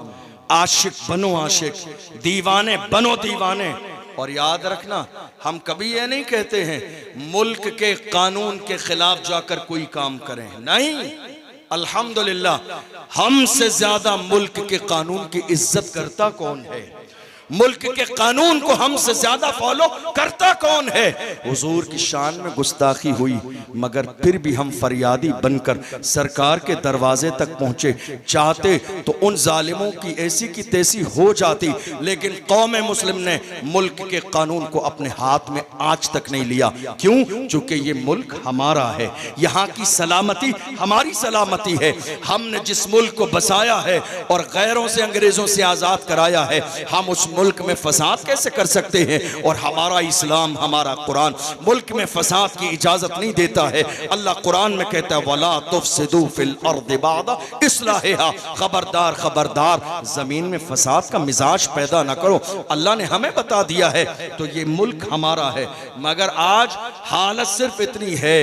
आशिक बनो आशिक, दीवाने बनो दीवाने। और याद रखना, हम कभी ये नहीं कहते हैं मुल्क के कानून के खिलाफ जाकर कोई काम करें, नहीं। अल्हम्दुलिल्लाह, हमसे ज्यादा मुल्क के कानून की इज्जत करता कौन है? मुल्क के कानून को हमसे ज्यादा फॉलो करता कौन है? हुजूर की शान में गुस्ताखी हुई, मगर फिर भी हम फरियादी बनकर सरकार के दरवाजे तक पहुंचे। चाहते तो उन जालिमों की ऐसी की तैसी हो जाती, लेकिन कौम मुस्लिम ने मुल्क के कानून को अपने हाथ में आज तक नहीं लिया। क्यों? चूंकि ये मुल्क हमारा है, यहाँ की सलामती हमारी सलामती है। हमने जिस मुल्क को बसाया है और गैरों से, अंग्रेजों से आजाद कराया है, हम उस मुल्क में फसाद कैसे कर सकते हैं? और हमारा इस्लाम, हमारा कुरान मुल्क में फसाद की इजाजत नहीं देता है। अल्लाह कुरान में कहता है, वला तुफसिदू फिल अर्दि बादा इस्लाहिहा, खबरदार खबरदार, जमीन में फसाद का मिजाज पैदा ना करो। अल्लाह ने हमें बता दिया है, तो ये मुल्क हमारा है। मगर आज हालत सिर्फ इतनी है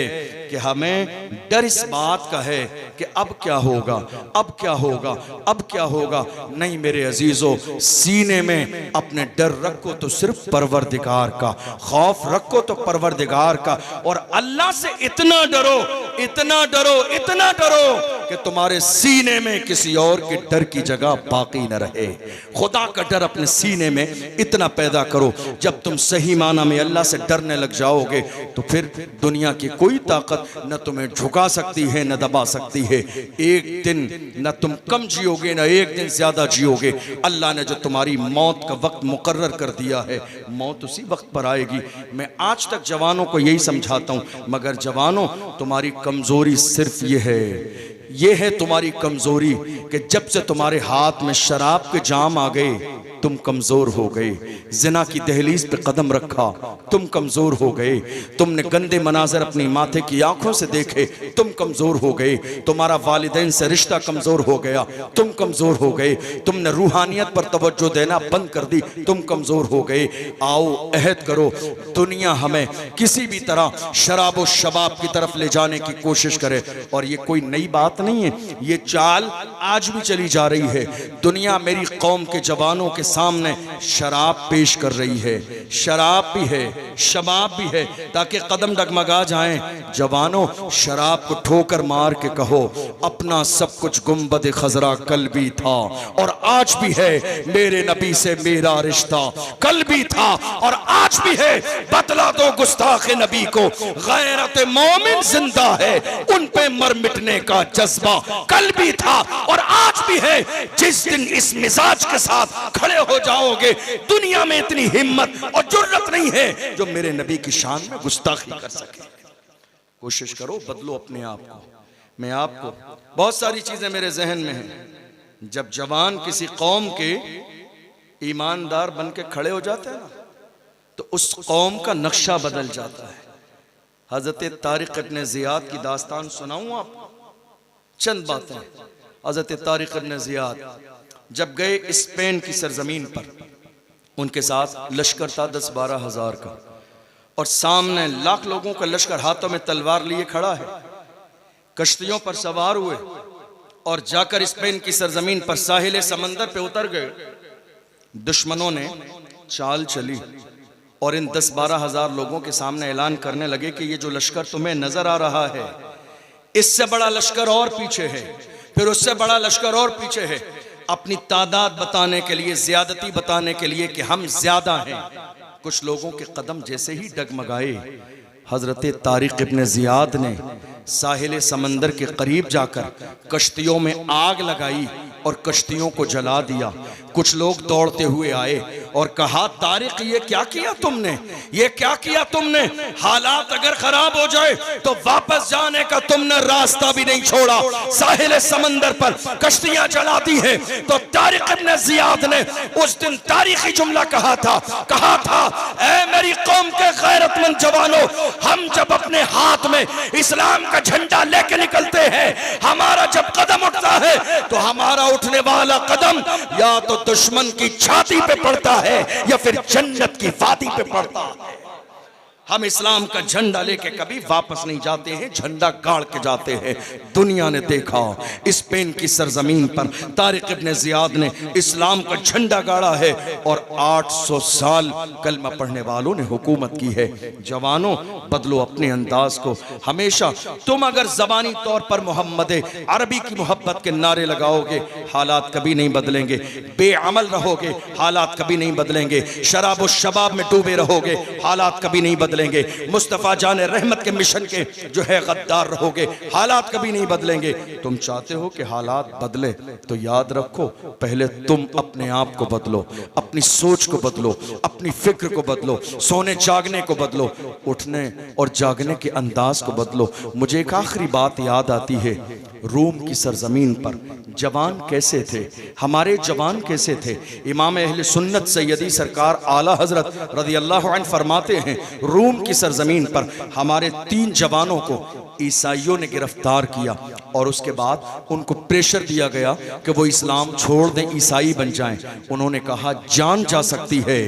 कि हमें डर इस बात का है कि अब क्या होगा, अब क्या होगा, अब क्या होगा। नहीं मेरे अजीजों, सीने में अपने डर रखो तो सिर्फ परवरदिगार का, खौफ रखो तो परवरदिगार का। और अल्लाह से इतना डरो, इतना डरो, इतना डरो कि तुम्हारे सीने में किसी और के डर की जगह बाकी न रहे। खुदा का डर अपने सीने में इतना पैदा करो। जब तुम सही माना में अल्लाह से डरने लग जाओगे तो फिर दुनिया की कोई ताकत न तुम्हें झुका सकती है, न दबा सकती है। एक दिन न तुम कम जियोगे, न एक दिन ज्यादा जियोगे। अल्लाह ने जो तुम्हारी मौत का वक्त मुकर्रर कर दिया है, मौत उसी वक्त पर आएगी। मैं आज तक जवानों को यही समझाता हूं, मगर जवानों, तुम्हारी कमजोरी सिर्फ ये है तुम्हारी कमजोरी कि जब से तुम्हारे हाथ में शराब के जाम आ गए, तुम कमजोर हो गए। जिना की दहलीज पे कदम रखा, तुम कमजोर हो गए। तुमने गंदे मनाजर अपनी माथे की आंखों से देखे, तुम कमजोर हो गए। तुम्हारा वालिदैन से रिश्ता कमजोर हो गया, तुम कमजोर हो गए। तुमने रूहानियत पर तवज्जो देना बंद कर दी, तुम कमजोर हो गए। आओ अहद करो, दुनिया हमें किसी भी तरह शराब और शबाब की तरफ ले जाने की कोशिश करे। और ये कोई नई बात नहीं है, ये चाल आज भी चली जा रही है। दुनिया मेरी कौम के जवानों के सामने शराब पेश कर रही है। शराब भी है, शबाब भी है, ताकि कदम डगमगा जाएं। जवानों, शराब को ठोकर मार के कहो, अपना सब कुछ गुंबद खजरा कल भी था और आज भी है। मेरे नबी से मेरा रिश्ता कल भी था और आज भी है। बतला दो गुस्ताख नबी को, गैरत मोमिन जिंदा है, उन पे मर मिटने का जज्बा कल भी था और आज भी है। जिस दिन इस मिजाज के साथ खड़े हो जाओगे, दुनिया में इतनी हिम्मत और जुर्रत नहीं है जो मेरे नबी की शान में गुस्ताखी कर सके। कोशिश करो, बदलो अपने आप को। मैं आपको बहुत सारी चीजें मेरे जहन में हैं। जब जवान किसी कौम के ईमानदार बन के खड़े हो जाते हैं ना, तो उस कौम का नक्शा बदल जाता है। हजरत तारिक इब्न जियाद की दास्तान सुनाऊं आपको, चंद बातें। हजरत तारिक इब्न जियाद जब गए स्पेन की सरजमीन पर, उनके साथ लश्कर था 10-12 हजार का, और सामने लाख लोगों का लश्कर हाथों में तलवार लिए खड़ा है। कश्तियों पर सवार हुए और जाकर स्पेन की सरजमीन पर साहिल समंदर पे उतर गए। दुश्मनों ने चाल चली और इन 10-12 हजार लोगों के सामने ऐलान करने लगे कि ये जो लश्कर तुम्हें नजर आ रहा है, इससे बड़ा लश्कर और पीछे है, फिर उससे बड़ा लश्कर और पीछे है। अपनी तादाद बताने के लिए, ज्यादती बताने के लिए कि हम ज्यादा हैं। कुछ लोगों के कदम जैसे ही डगमगाए, हजरत तारिक इब्न जियाद ने साहिल समंदर के करीब जाकर कश्तियों में आग लगाई और कश्तियों को जला दिया। कुछ लोग दौड़ते हुए आए और कहा, तारिक ये क्या किया तुमने, ये क्या किया तुमने? हालात अगर खराब हो जाए तो वापस जाने का तुमने रास्ता भी नहीं छोड़ा, साहिल समंदर पर कश्तियां जला दी है। तो तारिक इब्न जियाद ने उस दिन तारीखी जुमला कहा था, ऐ मेरी कौम के गैरतमंद जवानों, हम जब अपने हाथ में इस्लाम का झंडा लेके निकलते हैं, हमारा जब कदम उठता है तो हमारा उठने वाला कदम या तो दुश्मन की छाती पे पड़ता है या फिर जन्नत की वादी पे पड़ता है। हम इस्लाम का झंडा लेके कभी वापस नहीं जाते हैं, झंडा गाड़ के जाते हैं। दुनिया ने देखा, स्पेन की सरजमीन पर तारिक इब्न जियाद ने इस्लाम का झंडा गाड़ा है और 800 साल कलमा पढ़ने वालों ने हुकूमत की है। जवानों, बदलो अपने अंदाज को। हमेशा तुम अगर जबानी तौर पर मोहम्मद अरबी की मोहब्बत के नारे लगाओगे, हालात कभी नहीं बदलेंगे। बेअमल रहोगे, हालात कभी नहीं बदलेंगे। शराब और शबाब में डूबे रहोगे, हालात कभी नहीं बदलेंगे। मुस्तफा जाने रहमत के मिशन के जो है गद्दार रहोगे, हालात कभी नहीं बदलेंगे। तुम चाहते हो कि हालात बदले तो याद रखो, पहले तुम अपने आप को बदलो, अपनी सोच को बदलो, अपनी फिक्र को बदलो, सोने जागने को बदलो, उठने और जागने के अंदाज को बदलो। मुझे एक आखिरी बात याद आती है, रोम की सरजमीन पर जवान कैसे थे, हमारे जवान कैसे थे। इमाम अहले सुन्नत सैयदी सरकार आला हजरत रज़ी अल्लाहु अन्हु फरमाते हैं, रोम की सरजमीन पर हमारे 3 जवानों को ईसाइयों ने गिरफ्तार किया और उसके बाद उनको प्रेशर दिया गया कि वो इस्लाम छोड़ दें, ईसाई बन जाएं। उन्होंने कहा, जान जा सकती है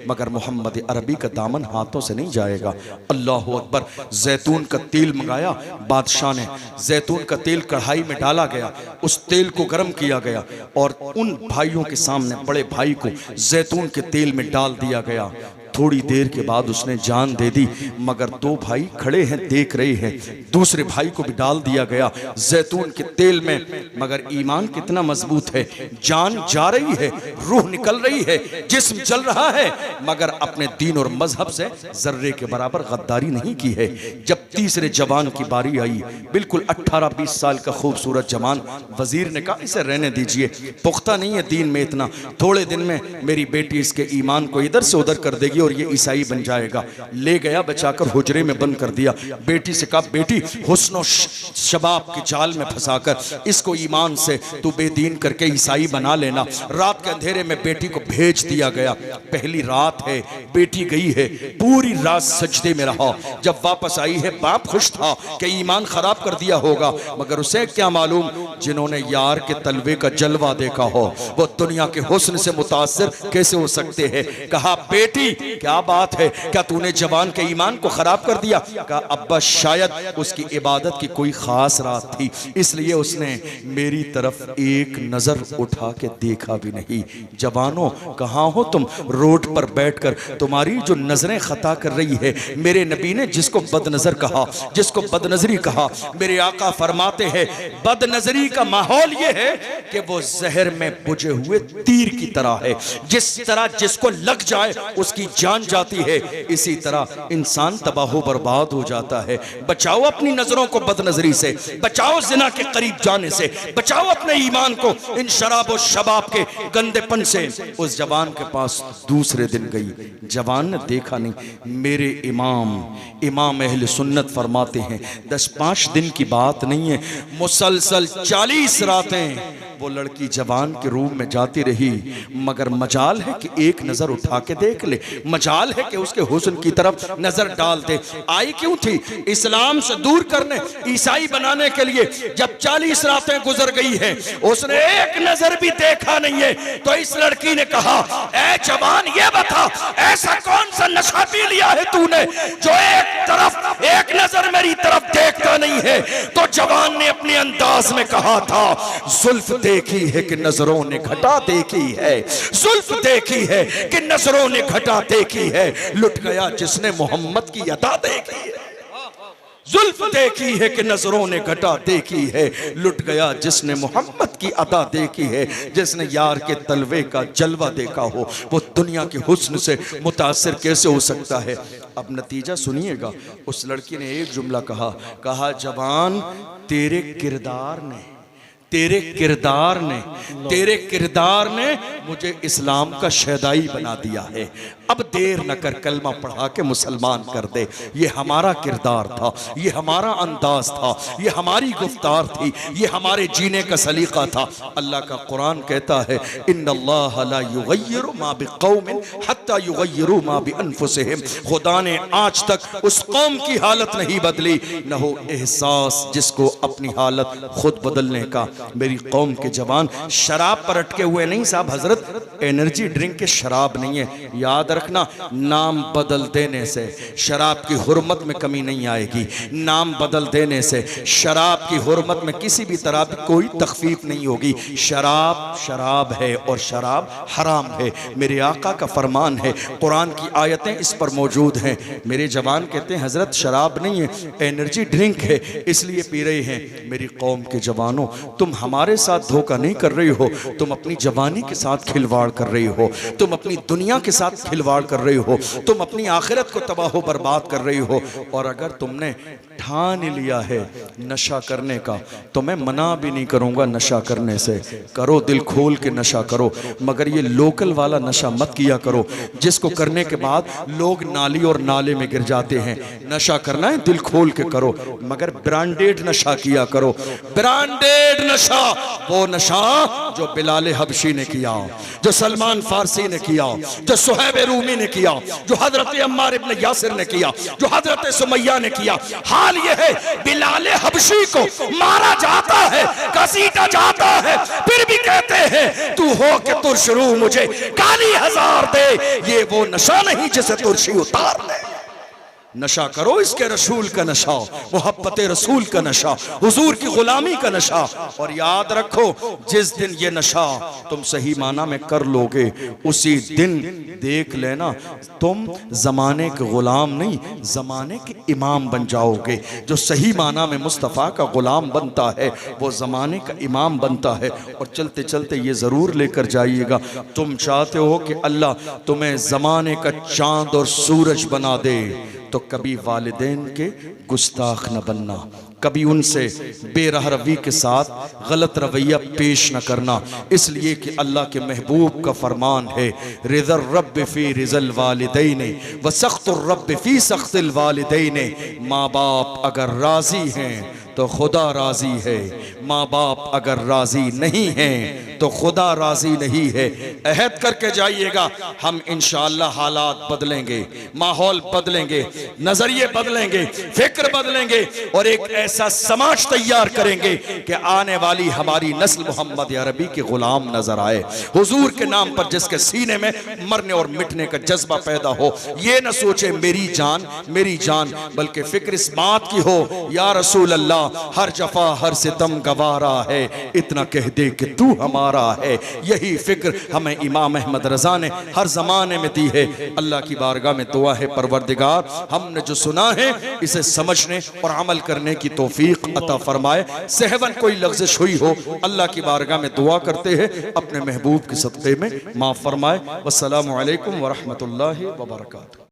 मगर मोहम्मद अरबी का दामन हाथों से नहीं जाएगा। अल्लाह अकबर। जैतून का तेल मंगाया बादशाह ने, जैतून का तेल कढ़ाई में डाला गया, उस तेल को गर्म किया गया और उन भाइयों के सामने बड़े भाई को जैतून के तेल में डाल दिया गया। थोड़ी देर के बाद उसने जान दे दी, मगर 2 भाई खड़े हैं, देख रहे हैं। दूसरे भाई को भी डाल दिया गया जैतून के तेल में, मगर ईमान कितना मजबूत है, जान जा रही है, रूह निकल रही है, जिस्म जल रहा है, मगर अपने दीन और मजहब से जर्रे के बराबर गद्दारी नहीं की है। जब तीसरे जवान की बारी आई, बिल्कुल 18-20 साल का खूबसूरत जवान, वजीर ने कहा, इसे रहने दीजिए, पुख्ता नहीं है दीन में इतना, थोड़े दिन में मेरी बेटी इसके ईमान को इधर से उधर कर देगी और ये ईसाई बन जाएगा। ले गया, बचाकर हुजरे में बंद कर दिया। बेटी से कहा, बेटी हुस्न शबाब के जाल में फंसाकर इसको ईमान से तू बेदीन करके ईसाई बना लेना। रात के अंधेरे में बेटी को भेज दिया गया। पहली रात है, बेटी गई है, पूरी रात सजदे में रहा। जब वापस आई है, बाप खुश था कि ईमान खराब कर दिया होगा, मगर उसे क्या मालूम, जिन्होंने यार के तलवे का जलवा देखा हो वो दुनिया के हुस्न से मुतासिर कैसे हो सकते हैं। कहा, बेटी क्या बात है, क्या तूने जवान के ईमान को खराब कर दिया? कहा, अब्बा शायद उसकी इबादत की कोई खास रात थी, इसलिए उसने मेरी तरफ एक नजर उठा के देखा भी नहीं। जवानों, कहाँ हो तुम? रोड पर बैठकर तुम्हारी जो नजरें खता कर रही है, मेरे नबी ने जिसको बदनजर कहा, जिसको बदनजरी कहा, मेरे आका फरमाते हैं, बदनजरी का माहौल यह है कि वो जहर में बुझे हुए तीर की तरह है। जिस तरह जिसको लग जाए उसकी जान जाती है, इसी तरह इंसान तबाह बर्बाद हो जाता है। बचाओ अपनी नजरों को बदनजरी से, बचाओ जिना के करीब जाने से, बचाओ अपने ईमान को इन शराब और शबाब के गंदेपन से। उस जवान के पास दूसरे दिन गई, जवान ने देखा नहीं। मेरे इमाम अहले सुन्नत फरमाते हैं, 10-5 दिन की बात नहीं है, मुसलसल 40 रातें वो लड़की जवान के रूम में जाती रही, मगर मजाल है कि एक नजर उठा के देख ले, मजाल है कि उसके हुस्न की तरफ नजर डाल दे। आई क्यों थी? इस्लाम से दूर करने, ईसाई बनाने के लिए। जब 40 रातें गुजर गई है, उसने एक नजर भी देखा नहीं है। तो इस लड़की ने कहा, ऐ जवान, ये बता, ऐसा कौन सा नशा पी लिया है तूने जो एक नजर मेरी तरफ देखता नहीं है? तो जवान ने अपने अंदाज में कहा था, जुल्फ देखी है कि नजरों ने घटा देखी है, जुल्फ देखी है कि नजरों ने घटा देखी है, लुट गया जिसने मोहम्मद की अदा देखी है। जुल्फ देखी है कि नजरों ने घटा देखी है, लुट गया जिसने मोहम्मद की अदा देखी है। जिसने यार के तलवे का जलवा देखा हो वो दुनिया के हुस्न से मुतासिर कैसे हो सकता है। अब नतीजा सुनिएगा। उस लड़की ने एक जुमला कहा जवान तेरे किरदार ने मुझे इस्लाम का शहदाई बना दिया है। अब देर न कर कलमा पढ़ा के मुसलमान कर दे। ये हमारा किरदार था, ये हमारा अंदाज था, ये हमारी गुफ्तार थी, ये हमारे जीने का सलीका था। अल्लाह का कुरान कहता है इन्नल्लाह ला युगय्यिरु मा बिक़ौमिन हत्ता युगय्यिरु मा बिअनफुसिहिम। खुदा ने आज तक उस कौम की हालत नहीं बदली न हो एहसास जिसको अपनी हालत खुद बदलने का। मेरी कौम के जवान शराब पर अटके हुए नहीं साहब, हजरत एनर्जी ड्रिंक के शराब नहीं है। याद रखना, नाम बदल देने से शराब की हुर्मत में कमी नहीं आएगी। नाम बदल देने से शराब की हुर्मत में किसी भी तरह की कोई तखफीफ नहीं होगी। शराब शराब है और शराब हराम है। मेरे आका का फरमान है, कुरान की आयतें इस पर मौजूद हैं। मेरे जवान कहते हैं हजरत शराब नहीं है, एनर्जी ड्रिंक है, इसलिए पी रहे हैं। मेरी कौम के जवानों, तुम हमारे साथ धोखा नहीं कर रही हो, तुम अपनी जवानी के साथ खिलवाड़ कर रही हो, तुम अपनी दुनिया के साथ खिलवाड़ कर रही हो, तुम अपनी आखिरत को तबाह बर्बाद कर रही हो। और अगर तुमने ठान लिया है नशा करने का तो मैं मना भी नहीं करूंगा नशा करने से। करो, दिल खोल के नशा करो, मगर ये लोकल वाला नशा मत किया करो जिसको करने के बाद लोग नाली और नाले में गिर जाते हैं। नशा करना है दिल खोल के करो, मगर ब्रांडेड नशा किया करो। ब्रांडेड नशा, वो नशा जो बिलाल हबशी ने किया, जो सलमान फारसी ने किया, जो सुहैब रूमी ने किया, जो हजरत अम्मार इब्न यासिर ने किया, जो हजरत सुमैया ने किया। हाल ये है बिलाल हबशी को मारा जाता है, घसीटा जाता है, फिर भी कहते हैं तू हो के तुर्श रूह मुझे काली हजार दे। ये वो नशा नहीं जिसे तुर्शी उतार ले। नशा करो इसके रसूल का नशा, मोहब्बत रसूल का नशा, हुजूर की गुलामी का नशा। और याद रखो, जिस दिन ये नशा तुम सही माना में कर लोगे उसी दिन देख लेना तुम जमाने के गुलाम नहीं, जमाने के इमाम बन जाओगे। जो सही माना में मुस्तफ़ा का गुलाम बनता है वो जमाने का इमाम बनता है। और चलते चलते ये जरूर लेकर जाइएगा, तुम चाहते हो कि अल्लाह तुम्हें जमाने का चांद और सूरज बना दे तो कभी वालिदैन के गुस्ताख न बनना, कभी उनसे बेरहरवी के साथ गलत रवैया पेश न करना। इसलिए कि अल्लाह के महबूब का फरमान है रिज़ल रब्ब फी रिज़ल वालिदैन व सख्तुर रब्ब फी सख्तिल वालिदैन। माँ बाप अगर राजी हैं तो खुदा राजी है, माँ बाप अगर राजी नहीं हैं तो खुदा राजी नहीं है। अहद करके जाइएगा, हम इंशाअल्लाह हालात बदलेंगे, माहौल बदलेंगे, नजरिए बदलेंगे, फिक्र बदलेंगे और एक ऐसा समाज तैयार करेंगे कि आने वाली हमारी नस्ल मोहम्मद अरबी के गुलाम नजर आए। हुजूर के नाम पर जिसके सीने में मरने और मिटने का जज्बा पैदा हो, ये न सोचे मेरी जान, बल्कि फिक्र इस बात की हो या रसूल अल्लाह हर जफा हर सितम गवारा है, इतना कह दे कि तू हमारा है। यही फिक्र हमें इमाम अहमद रजा ने हर जमाने में दी है। अल्लाह की बारगाह में दुआ है परवरदिगार हमने जो सुना है इसे समझने और अमल करने की तौफीक अता फरमाए। सहवन कोई लफ्ज़िश हुई हो अल्लाह की बारगाह में दुआ करते हैं अपने महबूब के सदक़े में माफ़ फरमाए। वस्सलामु अलैकुम व रहमतुल्लाहि व बरकातुहू।